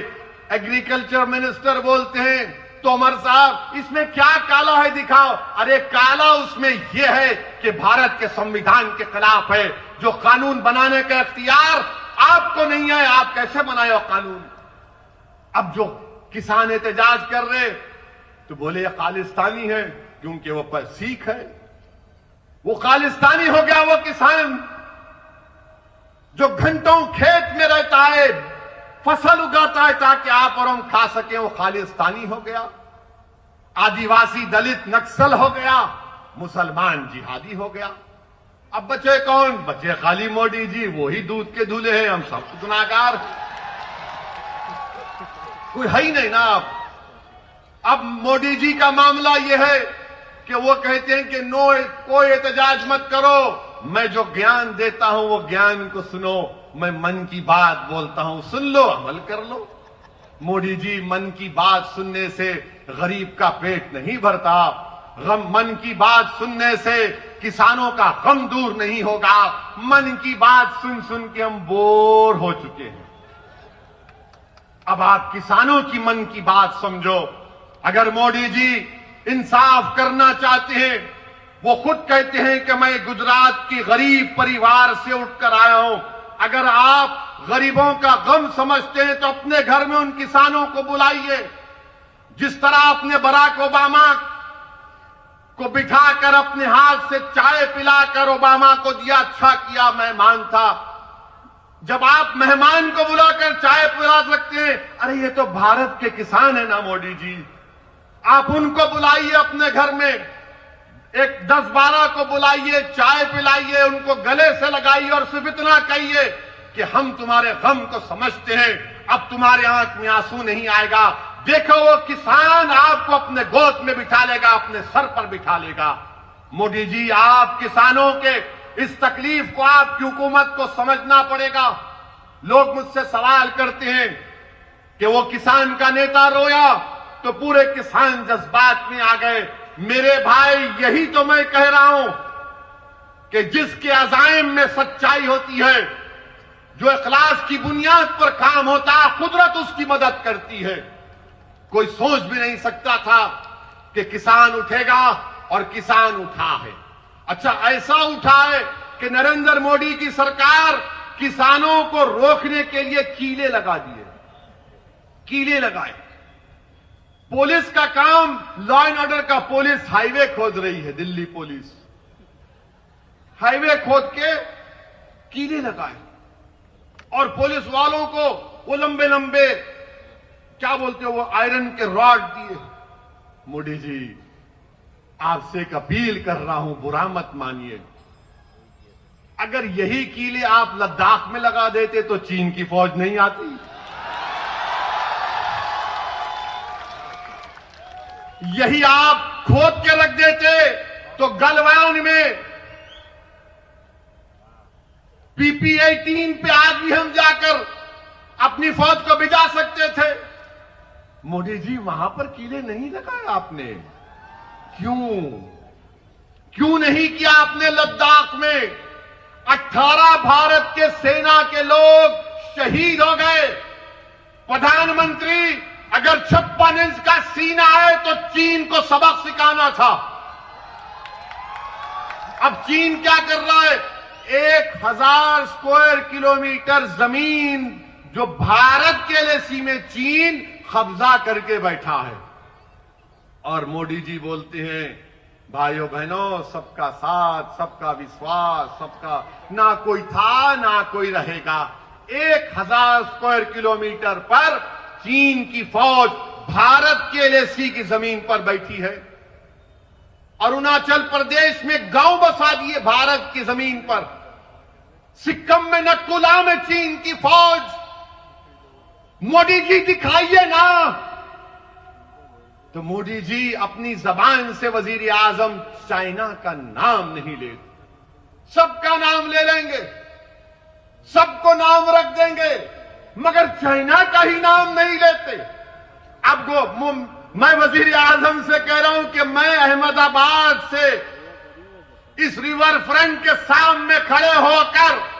एग्रीकल्चर मिनिस्टर बोलते हैं तोमर साहब इसमें क्या काला है दिखाओ। अरे काला उसमें यह है कि भारत के संविधान के खिलाफ है। जो कानून बनाने का इख्तियार आपको नहीं है, आप कैसे बनाए हो कानून। अब जो किसान एहतजाज कर रहे तो बोले ये खालिस्तानी है क्योंकि वो पर सिख है। वो खालिस्तानी हो गया वो किसान जो घंटों खेत में रहता है, फसल उगाता है ताकि आप और हम खा सकें, वो खालिस्तानी हो गया। आदिवासी दलित नक्सल हो गया, मुसलमान जिहादी हो गया। अब बचे कौन? बचे खाली मोदी जी, वही दूध के दूल्हे हैं, हम सब गुनाहगार। कोई है ही नहीं ना। अब मोदी जी का मामला यह है कि वो कहते हैं कि नो, कोई एहतजाज मत करो, मैं जो ज्ञान देता हूं वो ज्ञान को सुनो, मैं मन की बात बोलता हूं, सुन लो, अमल कर लो। मोदी जी, मन की बात सुनने से गरीब का पेट नहीं भरता। मन की बात सुनने से किसानों का गम दूर नहीं होगा। मन की बात सुन सुन के हम बोर हो चुके हैं। अब आप किसानों की मन की बात समझो। अगर मोदी जी इंसाफ करना चाहते हैं, वो खुद कहते हैं कि मैं गुजरात की गरीब परिवार से उठकर आया हूं। अगर आप गरीबों का गम समझते हैं तो अपने घर में उन किसानों को बुलाइए। जिस तरह आपने बराक ओबामा को बिठाकर अपने हाथ से चाय पिलाकर ओबामा को दिया, अच्छा किया, मेहमान था। जब आप मेहमान को बुलाकर चाय पिला सकते हैं, अरे ये तो भारत के किसान है ना मोदी जी, आप उनको बुलाइए अपने घर में, एक 10-12 को बुलाइए, चाय पिलाइए, उनको गले से लगाइए और सिर्फ इतना कहिए कि हम तुम्हारे गम को समझते हैं, अब तुम्हारे आंख में आंसू नहीं आएगा। देखो वो किसान आपको अपने गोद में बिठा लेगा, अपने सर पर बिठा लेगा। मोदी जी, आप किसानों के इस तकलीफ को आपकी हुकूमत को समझना पड़ेगा। लोग मुझसे सवाल करते हैं कि वो किसान का नेता रोया तो पूरे किसान जज्बात में आ गए। मेरे भाई, यही तो मैं कह रहा हूं कि जिसके अज़ाइम में सच्चाई होती है, जो इखलास की बुनियाद पर काम होता है, कुदरत उसकी मदद करती है। कोई सोच भी नहीं सकता था कि किसान उठेगा और किसान उठा है। अच्छा, ऐसा उठा है कि नरेंद्र मोदी की सरकार किसानों को रोकने के लिए कीले लगा दिए, कीले लगाए। पुलिस का काम, लॉ एंड ऑर्डर का, पुलिस हाईवे खोद रही है, दिल्ली पुलिस हाईवे खोद के कीले लगाए और पुलिस वालों को वो लंबे लंबे क्या बोलते हो, वो आयरन के रॉड दिए। मोदी जी, आपसे एक अपील कर रहा हूं, बुरा मत मानिए। अगर यही कीले आप लद्दाख में लगा देते तो चीन की फौज नहीं आती। यही आप खोद के रख देते तो गलवान में PP-18 पे आज भी हम जाकर अपनी फौज को भिजा सकते थे। मोदी जी, वहां पर कीले नहीं लगाए आपने। क्यों नहीं किया आपने? लद्दाख में 18 भारत के सेना के लोग शहीद हो गए। प्रधानमंत्री, अगर 56 इंच का सीना है तो चीन को सबक सिखाना था। अब चीन क्या कर रहा है? 1000 स्क्वायर किलोमीटर जमीन जो भारत के एलएसी में चीन कब्जा करके बैठा है। और मोदी जी बोलते हैं भाइयों बहनों, सबका साथ, सबका विश्वास, सबका, ना कोई था ना कोई रहेगा। 1000 स्क्वायर किलोमीटर पर चीन की फौज भारत के एलएसी की जमीन पर बैठी है। अरुणाचल प्रदेश में गांव बसा दिए भारत की जमीन पर। सिक्किम में नटकुला में चीन की फौज। मोदी जी दिखाइए ना। तो मोदी जी अपनी जबान से वजीर आजम चाइना का नाम नहीं ले, सबका नाम ले लेंगे, सबको नाम रख देंगे, मगर चाइना का ही नाम नहीं लेते। अब मैं वजीर आजम से कह रहा हूं कि मैं अहमदाबाद से इस रिवर फ्रंट के सामने खड़े होकर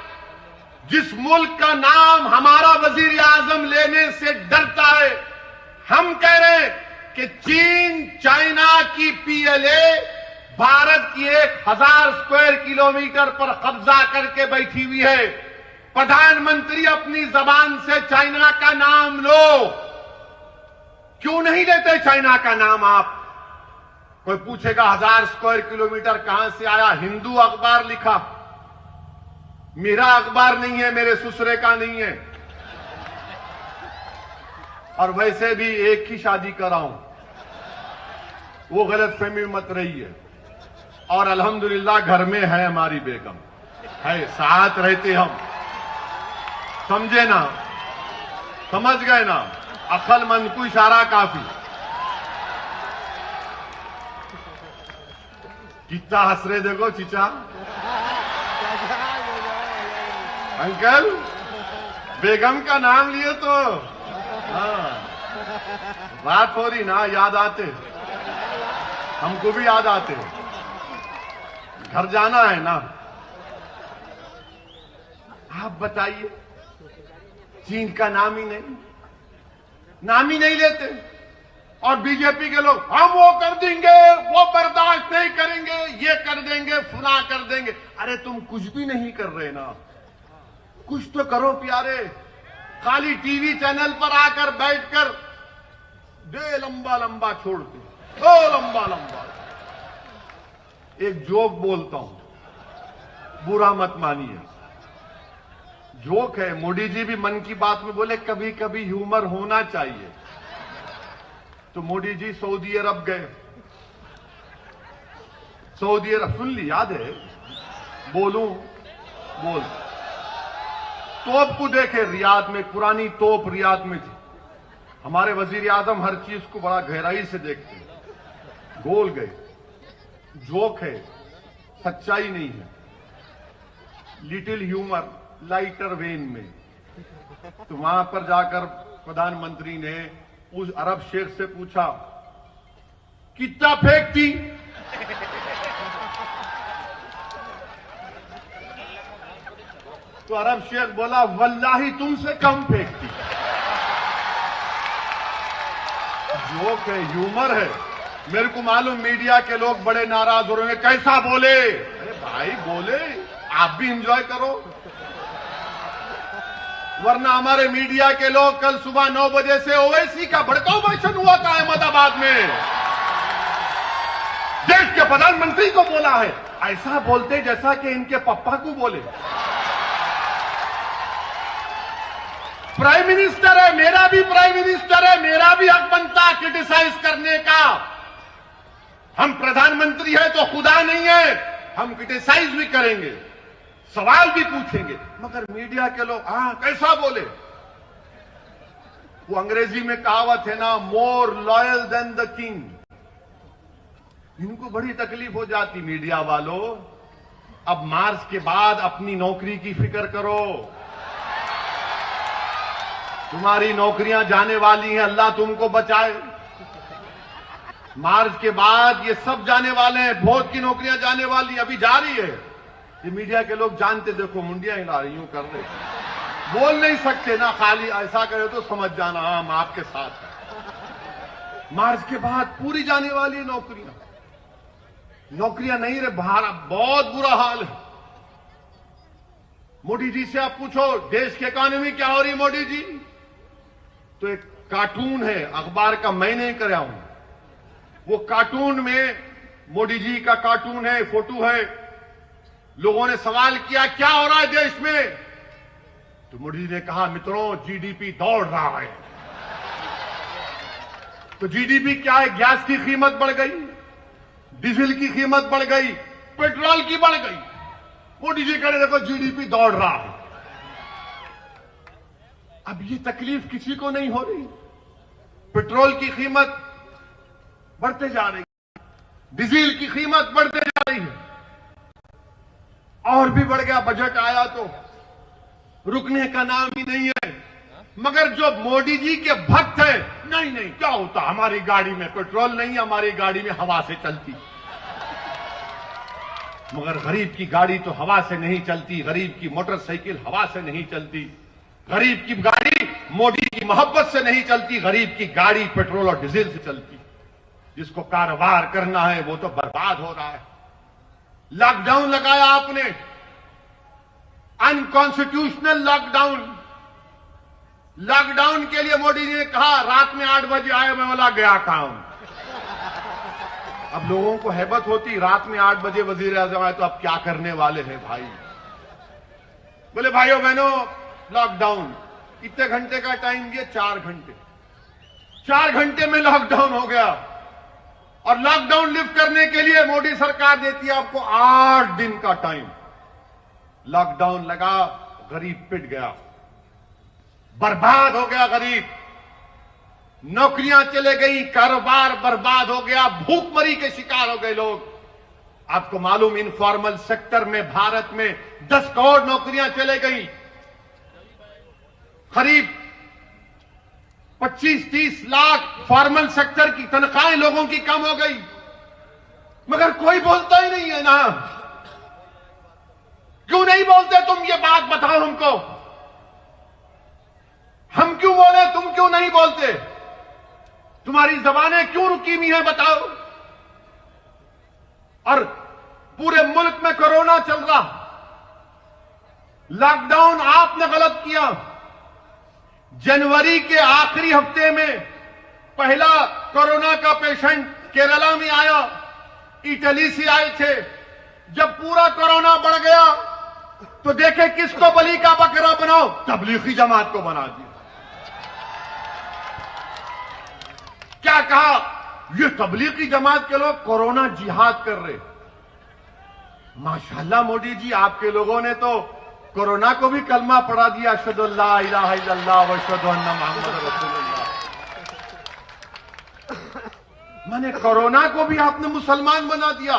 जिस मुल्क का नाम हमारा वजीर आजम लेने से डरता है, हम कह रहे हैं कि चीन चाइना की पीएलए भारत की 1000 स्क्वायर किलोमीटर पर कब्जा करके बैठी हुई है। प्रधानमंत्री अपनी जबान से चाइना का नाम लो। क्यों नहीं लेते चाइना का नाम आप? कोई पूछेगा 1000 स्क्वायर किलोमीटर कहां से आया? हिंदू अखबार लिखा, मेरा अखबार नहीं है, मेरे ससुरे का नहीं है। और वैसे भी एक ही शादी करा हूं, वो गलतफहमी मत रही है। और अल्हम्दुलिल्लाह घर में है हमारी बेगम, है, साथ रहते हम। समझे ना? समझ गए ना? अक्लमंद को इशारा काफी। कितना हंस रहे देखो चीचा। अंकल बेगम का नाम लिए तो हाँ, बात हो रही ना, याद आते, हमको भी याद आते। घर जाना है ना। आप बताइए, चीन का नाम ही नहीं लेते। और बीजेपी के लोग हम वो कर देंगे, वो बर्दाश्त नहीं करेंगे, ये कर देंगे, फुना कर देंगे। अरे तुम कुछ भी नहीं कर रहे ना, कुछ तो करो प्यारे। खाली टीवी चैनल पर आकर बैठकर दे लंबा लंबा छोड़ते, ओ लंबा लंबा। एक जोक बोलता हूं, बुरा मत मानिए, जोक है। मोदी जी भी मन की बात में बोले कभी कभी ह्यूमर होना चाहिए। तो मोदी जी सऊदी अरब गए। सऊदी अरब, सुन ली, याद है? बोलूं? बोल। तोप को देखे रियाद में, पुरानी तोप रियाद में थी। हमारे वजीर आजम हर चीज को बड़ा गहराई से देखते हैं। गोल गए। जोक है, सच्चाई नहीं है, लिटिल ह्यूमर, लाइटर वेन में। तो वहां पर जाकर प्रधानमंत्री ने उस अरब शेख से पूछा कितना फेंकती? तो अरब शेख बोला वल्लाही तुमसे कम फेंकती। जोक है, ह्यूमर है। मेरे को मालूम मीडिया के लोग बड़े नाराज हो रहे हैं, कैसा बोले? अरे भाई बोले, आप भी एंजॉय करो। वरना हमारे मीडिया के लोग कल सुबह 9 बजे से ओवैसी का भड़काऊ भाषण हुआ था अहमदाबाद में। देश के प्रधानमंत्री को बोला है, ऐसा बोलते जैसा कि इनके पप्पा को बोले। प्राइम मिनिस्टर है, मेरा भी प्राइम मिनिस्टर है, मेरा भी हक बनता क्रिटिसाइज करने का। हम प्रधानमंत्री है तो खुदा नहीं है, हम क्रिटिसाइज भी करेंगे, सवाल भी पूछेंगे। मगर मीडिया के लोग कैसा बोले? वो अंग्रेजी में कहावत है ना, more loyal than the king. इनको बड़ी तकलीफ हो जाती मीडिया वालों। अब मार्च के बाद अपनी नौकरी की फिक्र करो। तुम्हारी नौकरियां जाने वाली हैं, अल्लाह तुमको बचाए। मार्च के बाद ये सब जाने वाले हैं, बहुत की नौकरियां जाने वाली, अभी जा रही है। ये मीडिया के लोग जानते, देखो मुंडियां हिला रही, यूं कर रहे, बोल नहीं सकते ना, खाली ऐसा करे तो समझ जाना हम आपके साथ हैं। मार्च के बाद पूरी जाने वाली है नौकरियां। नौकरियां नहीं रहे, बाहर बहुत बुरा हाल है। मोदी जी से आप पूछो देश की इकोनॉमी क्या हो रही मोदी जी, तो एक कार्टून है अखबार का, मैं नहीं कर रहा हूं, वो कार्टून में मोदी जी का कार्टून है, फोटो है। लोगों ने सवाल किया क्या हो रहा है देश में, तो मोदी जी ने कहा मित्रों जीडीपी दौड़ रहा है। तो जीडीपी क्या है, गैस की कीमत बढ़ गई, डीजल की कीमत बढ़ गई, पेट्रोल की बढ़ गई। मोदी जी कह रहे देखो जीडीपी दौड़ रहा है। अब ये तकलीफ किसी को नहीं हो रही, पेट्रोल की कीमत बढ़ते जा रही, डीजल की कीमत बढ़ते जा रही है, और भी बढ़ गया। बजट आया तो रुकने का नाम ही नहीं है। मगर जो मोदी जी के भक्त हैं, नहीं नहीं क्या होता, हमारी गाड़ी में पेट्रोल नहीं, हमारी गाड़ी में हवा से चलती। मगर गरीब की गाड़ी तो हवा से नहीं चलती, गरीब की मोटरसाइकिल हवा से नहीं चलती, गरीब की गाड़ी मोदी की मोहब्बत से नहीं चलती, गरीब की गाड़ी पेट्रोल और डीजल से चलती। जिसको कारोबार करना है वो तो बर्बाद हो रहा है। लॉकडाउन लगाया आपने, अनकॉन्स्टिट्यूशनल लॉकडाउन। लॉकडाउन के लिए मोदी जी ने कहा रात में 8 बजे आए, मैं बोला गया काम। अब लोगों को हैबत होती, रात में 8 बजे वजीर आजम आए तो अब क्या करने वाले हैं भाई। बोले भाइयों बहनों लॉकडाउन, कितने घंटे का टाइम दिए, 4 घंटे। 4 घंटे में लॉकडाउन हो गया। और लॉकडाउन लिफ्ट करने के लिए मोदी सरकार देती है आपको 8 दिन का टाइम। लॉकडाउन लगा, गरीब पिट गया, बर्बाद हो गया गरीब, नौकरियां चले गई, कारोबार बर्बाद हो गया, भूखमरी के शिकार हो गए लोग। आपको मालूम इनफॉर्मल सेक्टर में भारत में 10 करोड़ नौकरियां चले गई, करीब 25-30 लाख फॉर्मल सेक्टर की तनख्वाहें लोगों की कम हो गई। मगर कोई बोलता ही नहीं है ना। क्यों नहीं बोलते तुम, ये बात बताओ हमको। हम क्यों बोले, तुम क्यों नहीं बोलते? तुम्हारी जबानें क्यों रुकी हुई हैं बताओ। और पूरे मुल्क में कोरोना चल रहा, लॉकडाउन आपने गलत किया। जनवरी के आखिरी हफ्ते में पहला कोरोना का पेशेंट केरला में आया, इटली से आए थे। जब पूरा कोरोना बढ़ गया तो देखे किसको बलि का बकरा बनाओ, तबलीगी जमात को बना दिया। क्या कहा, ये तबलीगी जमात के लोग कोरोना जिहाद कर रहे। माशाल्लाह मोदी जी, आपके लोगों ने तो कोरोना को भी कलमा पढ़ा दिया, अशहदु अल्ला इलाहा इल्लल्लाह व अशहदु अन्ना मुहम्मद रसूलुल्लाह। माने कोरोना को भी आपने मुसलमान बना दिया।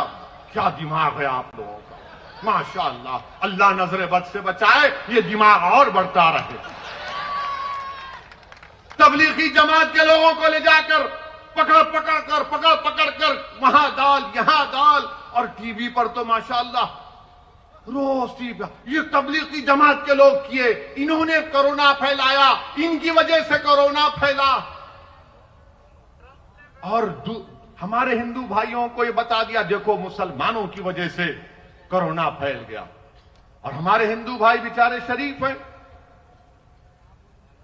क्या दिमाग है आप लोगों का, माशाअल्लाह। अल्लाह नजर बद से बचाए, ये दिमाग और बढ़ता रहे। तबलीगी जमात के लोगों को ले जाकर पकड़ पकड़ कर वहां डाल, यहां डाल, और टीवी पर तो माशाअल्लाह रोज टीवी। ये तबलीगी जमात के लोग किए, इन्होंने कोरोना फैलाया, इनकी वजह से कोरोना फैला। और हमारे हिंदू भाइयों को ये बता दिया देखो मुसलमानों की वजह से कोरोना फैल गया। और हमारे हिंदू भाई बेचारे शरीफ हैं,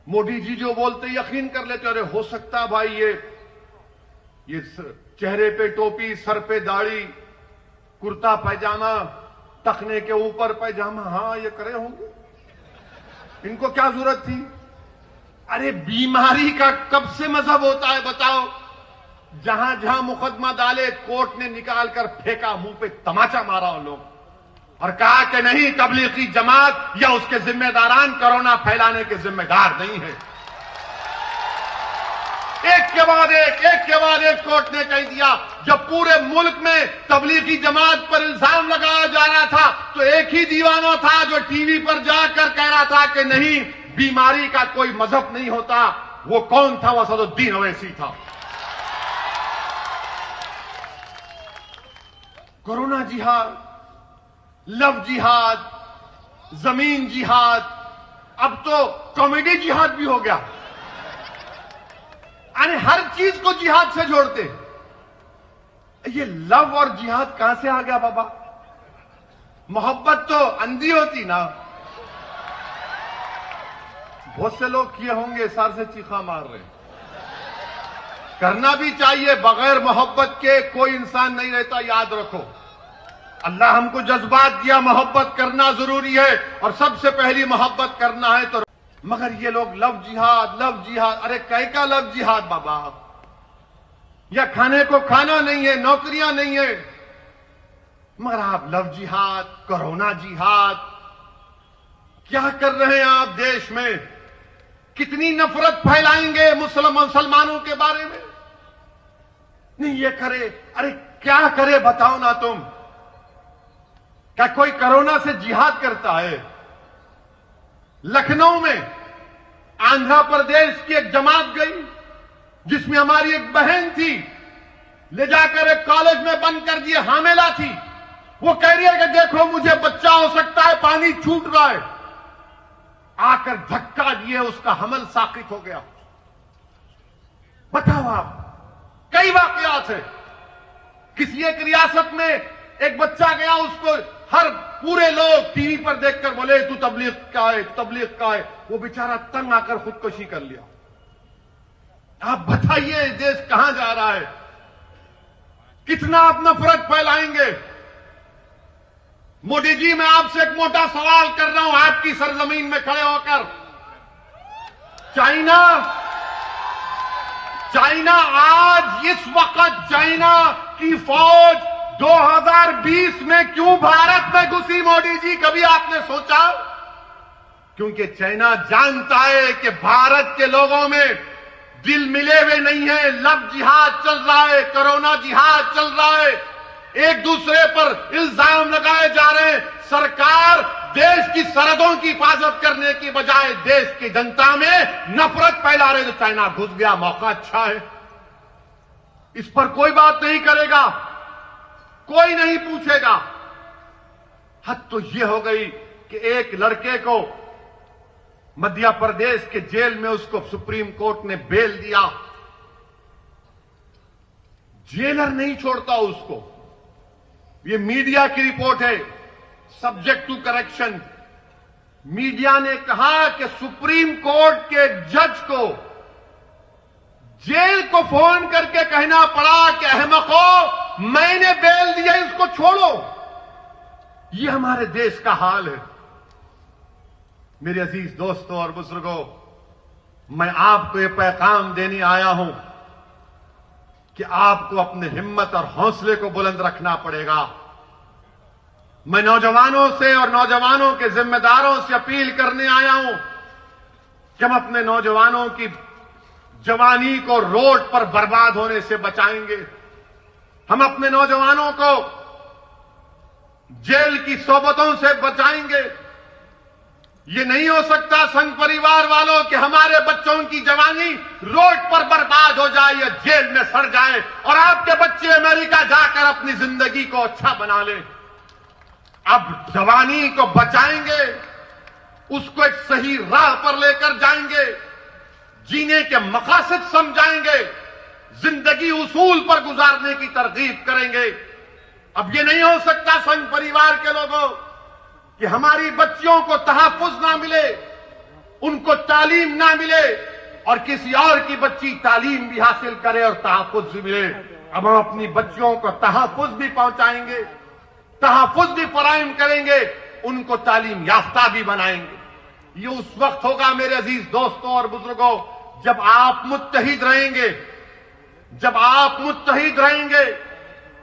मोदी जी जो बोलते यकीन कर लेते। अरे हो सकता भाई ये चेहरे पे टोपी, सर पे दाढ़ी, कुर्ता पैजामा, टखने के ऊपर पैजामा, हाँ ये करे होंगे, इनको क्या जरूरत थी। अरे बीमारी का कब से मजहब होता है बताओ। जहां जहां मुकदमा डाले कोर्ट ने निकाल कर फेंका, मुंह पे तमाचा मारा उन लोग, और कहा कि नहीं तबलीगी जमात या उसके जिम्मेदारान कोरोना फैलाने के जिम्मेदार नहीं है। एक के बाद एक कोर्ट ने कह दिया। जब पूरे मुल्क में तबलीगी जमात पर इल्जाम लगाया जा रहा था तो एक ही दीवाना था जो टीवी पर जाकर कह रहा था कि नहीं बीमारी का कोई मजहब नहीं होता। वो कौन था? वो असदुद्दीन ओवैसी था। कोरोना जिहाद, लव जिहाद, जमीन जिहाद, अब तो कॉमेडी जिहाद भी हो गया। यानी हर चीज को जिहाद से जोड़ते। ये लव और जिहाद कहां से आ गया बाबा? मोहब्बत तो अंधी होती ना, बहुत से लोग किए होंगे, सर से चीखा मार रहे हैं। करना भी चाहिए, बगैर मोहब्बत के कोई इंसान नहीं रहता, याद रखो। अल्लाह हमको जज्बात दिया, मोहब्बत करना जरूरी है, और सबसे पहली मोहब्बत करना है तो। मगर ये लोग लव जिहाद, अरे कई का लव जिहाद बाबा? या खाने को खाना नहीं है, नौकरियां नहीं है, मगर आप लव जिहाद, कोरोना जिहाद, क्या कर रहे हैं आप देश में? कितनी नफरत फैलाएंगे मुसलमानों के बारे में? नहीं ये करे, अरे क्या करे बताओ ना तुम? क्या कोई कोरोना से जिहाद करता है? लखनऊ में आंध्र प्रदेश की एक जमात गई, जिसमें हमारी एक बहन थी, ले जाकर एक कॉलेज में बंद कर दिए, हामिला थी। वो कह रही है कि देखो मुझे बच्चा हो सकता है, पानी छूट रहा है। आकर धक्का दिए, उसका हमल साकित हो गया। बताओ आप, कई वाकयात है। किसी एक रियासत में एक बच्चा गया, उसको हर पूरे लोग टीवी पर देखकर बोले तू तबलीग का है, तबलीग का है। वो बेचारा तंग आकर खुदकुशी कर लिया। आप बताइए देश कहां जा रहा है? कितना आप नफरत फैलाएंगे? मोदी जी, मैं आपसे एक मोटा सवाल कर रहा हूं, आपकी सरजमीन में खड़े होकर। चाइना आज इस वक्त चाइना की फौज 2020 में क्यों भारत में घुसी? मोदी जी, कभी आपने सोचा? क्योंकि चाइना जानता है कि भारत के लोगों में दिल मिले हुए नहीं है। लव जिहाद चल रहा है, कोरोना जिहाद चल रहा है, एक दूसरे पर इल्जाम लगाए जा रहे हैं। सरकार देश की सरहदों की हिफाजत करने की बजाय देश की जनता में नफरत फैला रहे। तो चाइना घुस गया, मौका अच्छा है। इस पर कोई बात नहीं करेगा, कोई नहीं पूछेगा। हद तो यह हो गई कि एक लड़के को मध्य प्रदेश के जेल में उसको सुप्रीम कोर्ट ने बेल दिया। जेलर नहीं छोड़ता उसको। ये मीडिया की रिपोर्ट है, सब्जेक्ट टू करेक्शन। मीडिया ने कहा कि सुप्रीम कोर्ट के जज को जेल को फोन करके कहना पड़ा कि अहमको, मैंने बेल दिया, इसको छोड़ो। ये हमारे देश का हाल है। मेरे अजीज दोस्तों और बुजुर्गों, मैं आपको ये पैगाम देने आया हूं कि आपको अपने हिम्मत और हौसले को बुलंद रखना पड़ेगा। मैं नौजवानों से और नौजवानों के जिम्मेदारों से अपील करने आया हूं कि हम अपने नौजवानों की जवानी को रोड पर बर्बाद होने से बचाएंगे। हम अपने नौजवानों को जेल की सोबतों से बचाएंगे। ये नहीं हो सकता संघ परिवार वालों कि हमारे बच्चों की जवानी रोड पर बर्बाद हो जाए या जेल में सड़ जाए और आपके बच्चे अमेरिका जाकर अपनी जिंदगी को अच्छा बना लें। अब जवानी को बचाएंगे, उसको एक सही राह पर लेकर जाएंगे, जीने के मकासद समझाएंगे, जिंदगी उसूल पर गुजारने की तरगीब करेंगे। अब ये नहीं हो सकता संघ परिवार के लोगों कि हमारी बच्चियों को तहफ्फुज ना मिले, उनको तालीम ना मिले और किसी और की बच्ची तालीम भी हासिल करे और तहफ्फुज भी मिले। अब हम अपनी बच्चियों को तहफ्फुज भी पहुंचाएंगे, तहफ्फुज भी फराहम करेंगे, उनको तालीम याफ्ता भी बनाएंगे। ये उस वक्त होगा मेरे अजीज दोस्तों और बुजुर्गों, जब आप मुत्तहिद रहेंगे, जब आप मुत्तहिद रहेंगे,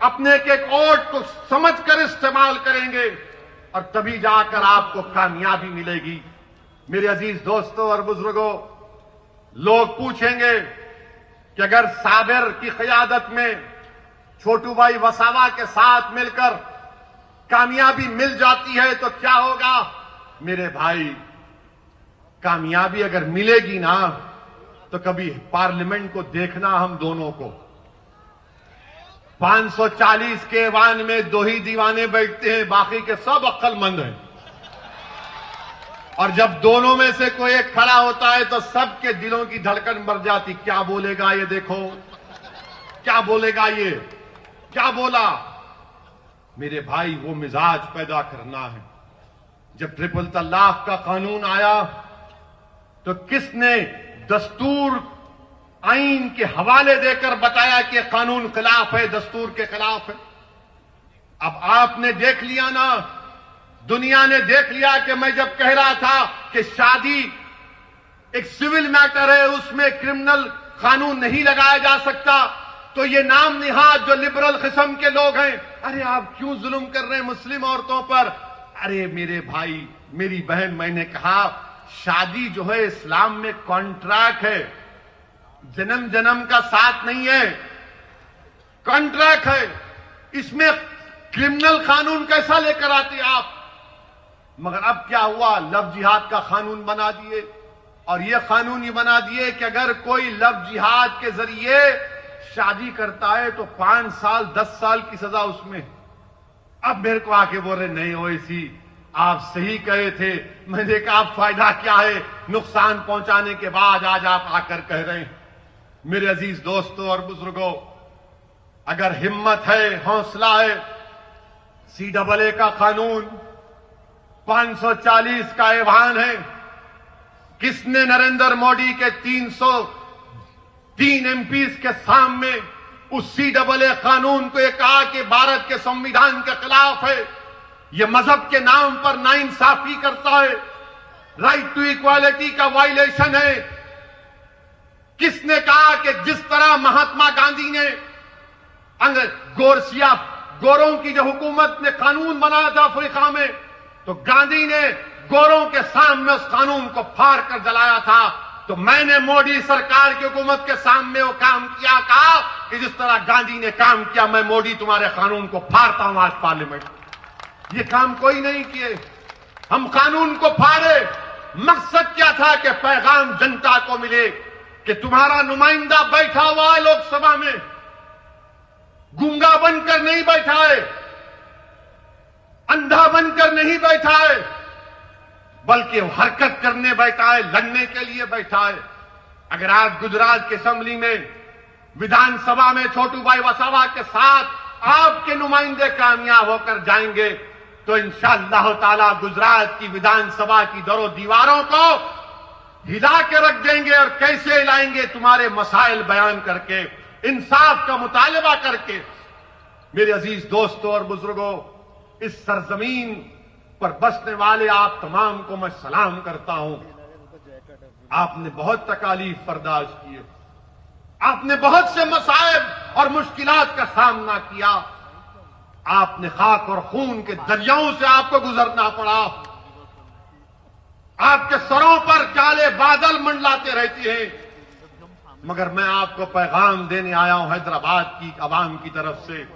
अपने के वोट को समझकर इस्तेमाल करेंगे और तभी जाकर आपको कामयाबी मिलेगी। मेरे अजीज दोस्तों और बुजुर्गों, लोग पूछेंगे कि अगर साबिर की क़यादत में छोटू भाई वसावा के साथ मिलकर कामयाबी मिल जाती है तो क्या होगा? मेरे भाई, कामयाबी अगर मिलेगी ना तो कभी पार्लियामेंट को देखना हम दोनों को। 540 के ऐवान में 2 ही दीवाने बैठते हैं, बाकी के सब अक्लमंद हैं। और जब दोनों में से कोई एक खड़ा होता है तो सबके दिलों की धड़कन बढ़ जाती। क्या बोलेगा ये, देखो क्या बोलेगा ये, क्या बोला? मेरे भाई, वो मिजाज पैदा करना है। जब ट्रिपल तलाक का कानून आया तो किसने दस्तूर आईन के हवाले देकर बताया कि कानून खिलाफ है, दस्तूर के खिलाफ है? अब आपने देख लिया ना, दुनिया ने देख लिया कि मैं जब कह रहा था कि शादी एक सिविल मैटर है, उसमें क्रिमिनल कानून नहीं लगाया जा सकता, तो ये नाम निहाद जो लिबरल किस्म के लोग हैं, अरे आप क्यों जुल्म कर रहे हैं मुस्लिम औरतों पर? अरे मेरे भाई, मेरी बहन, मैंने कहा शादी जो है इस्लाम में कॉन्ट्रैक्ट है, जन्म जन्म का साथ नहीं है, कॉन्ट्रैक्ट है। इसमें क्रिमिनल कानून कैसा लेकर आते आप? मगर अब क्या हुआ, लव जिहाद का कानून बना दिए, और यह कानून ये बना दिए कि अगर कोई लव जिहाद के जरिए शादी करता है तो 5 साल 10 साल की सजा उसमें। अब मेरे को आके बोल रहे नहीं ओवैसी, आप सही कहे थे। मैंने कहा फायदा क्या है नुकसान पहुंचाने के बाद, आज आप आकर कह रहे हैं। मेरे अजीज दोस्तों और बुजुर्गों, अगर हिम्मत है, हौसला है, CAA का कानून 540 का ऐवान है। किसने नरेंद्र मोदी के 303 MPs के सामने उस CAA कानून को ये कहा कि भारत के संविधान के खिलाफ है, ये मजहब के नाम पर नाइंसाफी करता है, राइट टू इक्वालिटी का वायलेशन है? किसने कहा कि जिस तरह महात्मा गांधी ने गोरों की जो हुकूमत ने कानून बनाया था अफ्रीका में, तो गांधी ने गोरों के सामने उस कानून को फाड़ कर जलाया था, तो मैंने मोदी सरकार की हुकूमत के सामने वो काम किया, कहा कि जिस तरह गांधी ने काम किया, मैं मोदी तुम्हारे कानून को फाड़ता हूं आज पार्लियामेंट। ये काम कोई नहीं किए, हम कानून को फाड़े। मकसद क्या था कि पैगाम जनता को मिले कि तुम्हारा नुमाइंदा बैठा हुआ है लोकसभा में, गूंगा बनकर नहीं बैठा है, अंधा बनकर नहीं बैठा है, बल्कि हरकत करने बैठा है, लड़ने के लिए बैठा है। अगर आज गुजरात की असेंबली में, विधानसभा में छोटू भाई वसावा के साथ आपके नुमाइंदे कामयाब होकर जाएंगे, तो इंशाअल्लाह ताला गुजरात की विधानसभा की दरों दीवारों को हिला के रख देंगे। और कैसे हिलाएंगे? तुम्हारे मसाइल बयान करके, इंसाफ का मुतालबा करके। मेरे अजीज दोस्तों और बुजुर्गों, इस सरजमीन पर बसने वाले आप तमाम को मैं सलाम करता हूं। आपने बहुत तकालीफ बर्दाश्त किए, आपने बहुत से मसाइब और मुश्किलात का सामना किया, आपने खाक और खून के दरियाओं से आपको गुजरना पड़ा, आपके सरों पर काले बादल मंडलाते रहते हैं। मगर मैं आपको पैगाम देने आया हूं हैदराबाद की आवाम की तरफ से,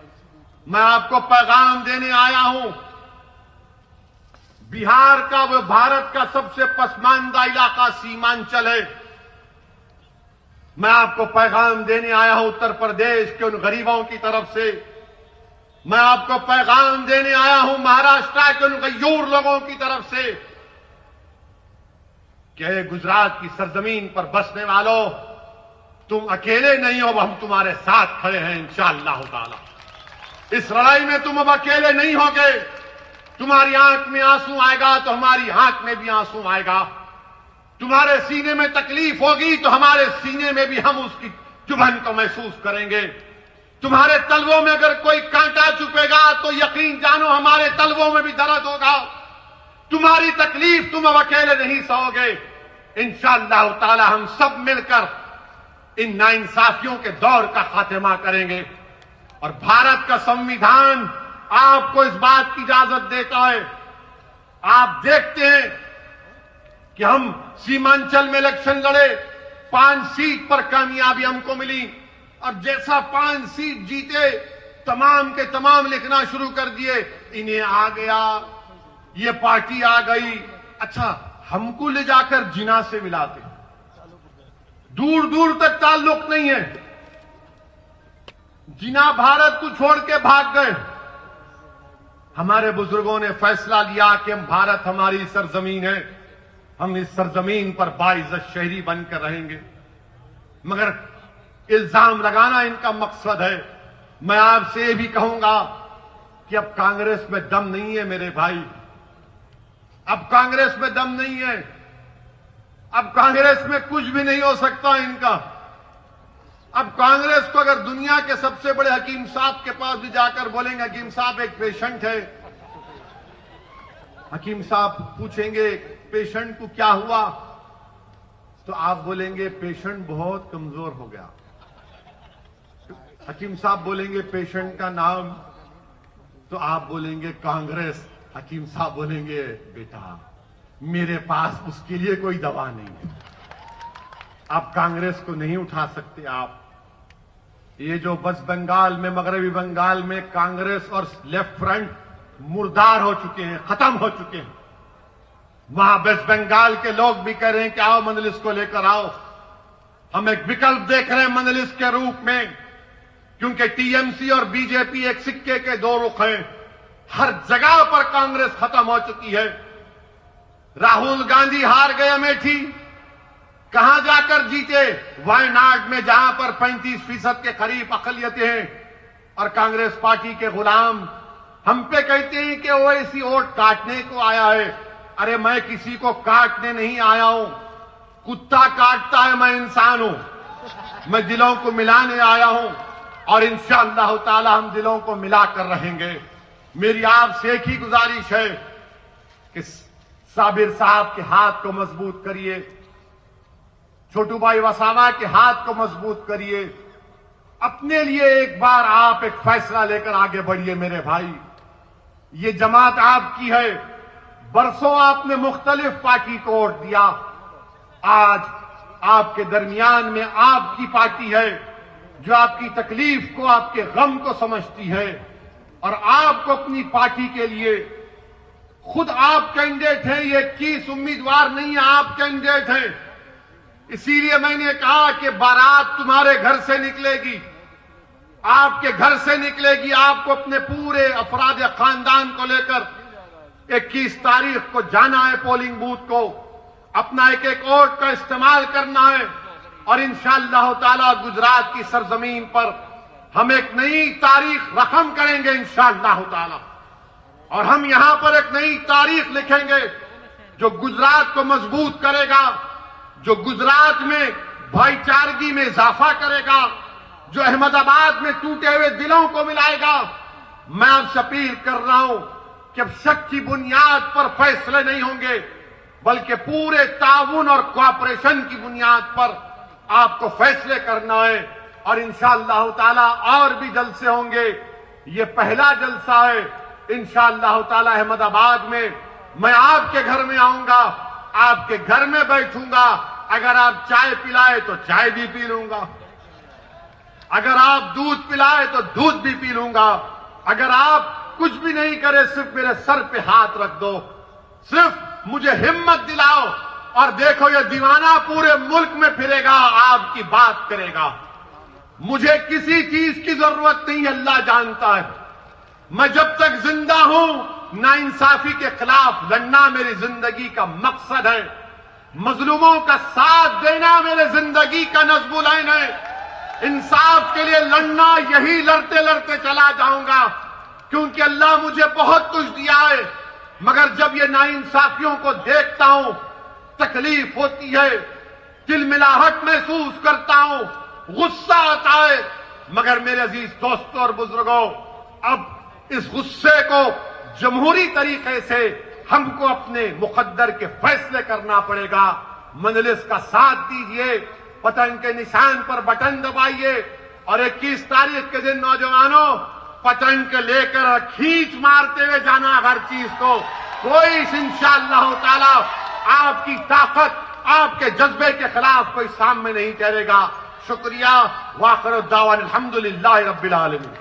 मैं आपको पैगाम देने आया हूं। बिहार का, वो भारत का सबसे पसमानदा इलाका सीमांचल है। मैं आपको पैगाम देने आया हूं उत्तर प्रदेश के उन गरीबों की तरफ से, मैं आपको पैगाम देने आया हूं महाराष्ट्र के उन गयूर लोगों की तरफ से कि गुजरात की सरजमीन पर बसने वालों, तुम अकेले नहीं हो, हम तुम्हारे साथ खड़े हैं इंशाअल्लाह ताला। इस लड़ाई में तुम अब अकेले नहीं होगे। तुम्हारी आंख में आंसू आएगा तो हमारी आंख में भी आंसू आएगा, तुम्हारे सीने में तकलीफ होगी तो हमारे सीने में भी हम उसकी चुभन को महसूस करेंगे। तुम्हारे तलवों में अगर कोई कांटा चुपेगा तो यकीन जानो हमारे तलवों में भी दर्द होगा। तुम्हारी तकलीफ तुम अब अकेले नहीं सहोगे। इंशाअल्लाह ताला हम सब मिलकर इन नाइंसाफियों के दौर का खात्मा करेंगे। और भारत का संविधान आपको इस बात की इजाजत देता है। आप देखते हैं कि हम सीमांचल में इलेक्शन लड़े, 5 सीट पर कामयाबी हमको मिली, और जैसा 5 सीट जीते तमाम के तमाम लिखना शुरू कर दिए, इन्हें आ गया, ये पार्टी आ गई। अच्छा, हमको ले जाकर जिना से मिलाते, दूर दूर तक ताल्लुक नहीं है। जिना भारत को छोड़ के भाग गए। हमारे बुजुर्गों ने फैसला लिया कि हम भारत हमारी सरजमीन है, हम इस सरजमीन पर बाइज्जत शहरी बनकर रहेंगे। मगर इल्जाम लगाना इनका मकसद है। मैं आपसे ये भी कहूंगा कि अब कांग्रेस में दम नहीं है मेरे भाई, अब कांग्रेस में दम नहीं है। अब कांग्रेस में कुछ भी नहीं हो सकता इनका। अब कांग्रेस को अगर दुनिया के सबसे बड़े हकीम साहब के पास भी जाकर बोलेंगे हकीम साहब एक पेशेंट है, हकीम साहब पूछेंगे पेशेंट को क्या हुआ, तो आप बोलेंगे पेशेंट बहुत कमजोर हो गया। हकीम साहब बोलेंगे पेशेंट का नाम, तो आप बोलेंगे कांग्रेस। हकीम साहब बोलेंगे बेटा मेरे पास उसके लिए कोई दवा नहीं है। आप कांग्रेस को नहीं उठा सकते। आप ये जो वेस्ट बंगाल में, मगरबी बंगाल में कांग्रेस और लेफ्ट फ्रंट मुर्दार हो चुके हैं, खत्म हो चुके हैं। वहां वेस्ट बंगाल के लोग भी कह रहे हैं कि आओ मजलिस को लेकर आओ। हम एक विकल्प देख रहे हैं मजलिस के रूप में, क्योंकि टीएमसी और बीजेपी एक सिक्के के दो रुख हैं। हर जगह पर कांग्रेस खत्म हो चुकी है। राहुल गांधी हार गए अमेठी, कहां जाकर जीते? वायनाड में, जहां पर 35% के करीब अकलियतें हैं। और कांग्रेस पार्टी के गुलाम हम पे कहते हैं कि ओवैसी वोट काटने को आया है। अरे मैं किसी को काटने नहीं आया हूं, कुत्ता काटता है, मैं इंसान हूं। मैं दिलों को मिलाने आया हूं और इंशाअल्लाह ताला हम दिलों को मिलाकर रहेंगे। मेरी आपसे एक ही गुजारिश है कि साबिर साहब के हाथ को मजबूत करिए, छोटू भाई वसावा के हाथ को मजबूत करिए। अपने लिए एक बार आप एक फैसला लेकर आगे बढ़िए मेरे भाई। ये जमात आपकी है। बरसों आपने मुख्तलिफ पार्टी को वोट दिया। आज आपके दरमियान में आपकी पार्टी है जो आपकी तकलीफ को, आपके गम को समझती है और आपको अपनी पार्टी के लिए, खुद आप कैंडिडेट हैं, ये 21 उम्मीदवार नहीं है, आप कैंडिडेट हैं। इसीलिए मैंने कहा कि बारात तुम्हारे घर से निकलेगी, आपके घर से निकलेगी। आपको अपने पूरे अफराद खानदान को लेकर 21 तारीख को जाना है पोलिंग बूथ को, अपना एक एक वोट का इस्तेमाल करना है और इंशाअल्लाह ताला गुजरात की सरजमीन पर हम एक नई तारीख रकम करेंगे इंशाअल्लाह ताला। और हम यहां पर एक नई तारीख लिखेंगे जो गुजरात को मजबूत करेगा, जो गुजरात में भाईचारगी में इजाफा करेगा, जो अहमदाबाद में टूटे हुए दिलों को मिलाएगा। मैं आपसे अपील कर रहा हूं कि अब शक की बुनियाद पर फैसले नहीं होंगे, बल्कि पूरे ताउन और कोऑपरेशन की बुनियाद पर आपको फैसले करना है। और इंशाअल्लाह ताला और भी जलसे होंगे। ये पहला जलसा है इंशाअल्लाह ताला अहमदाबाद में। मैं आपके घर में आऊंगा, आपके घर में बैठूंगा। अगर आप चाय पिलाए तो चाय भी पी लूंगा, अगर आप दूध पिलाए तो दूध भी पी लूंगा। अगर आप कुछ भी नहीं करे, सिर्फ मेरे सर पे हाथ रख दो, सिर्फ मुझे हिम्मत दिलाओ और देखो ये दीवाना पूरे मुल्क में फिरेगा, आपकी बात करेगा। मुझे किसी चीज की जरूरत नहीं, अल्लाह जानता है। मैं जब तक जिंदा हूं नाइंसाफी के खिलाफ लड़ना मेरी जिंदगी का मकसद है। मजलूमों का साथ देना मेरे जिंदगी का नज़्मुल ऐन है। इंसाफ के लिए लड़ना, यही लड़ते लड़ते चला जाऊंगा, क्योंकि अल्लाह मुझे बहुत कुछ दिया है। मगर जब ये नाइंसाफियों को देखता हूं तकलीफ होती है, तिलमिलाहट महसूस करता हूं, गुस्सा आता है। मगर मेरे अजीज दोस्तों और बुजुर्गों, अब इस गुस्से को जमहूरी तरीके से हमको अपने मुकद्दर के फैसले करना पड़ेगा। मजलिस का साथ दीजिए, पतंग के निशान पर बटन दबाइए और 21 तारीख के दिन नौजवानों पतंग लेकर खींच मारते हुए जाना हर चीज को। कोई इंशाअल्लाह ताला आपकी ताकत, आपके जज्बे के खिलाफ कोई सामने नहीं ठहरेगा। शुक्रिया। वाखिर दावान अल्हम्दुलिल्लाहि रब्बिल आलमीन।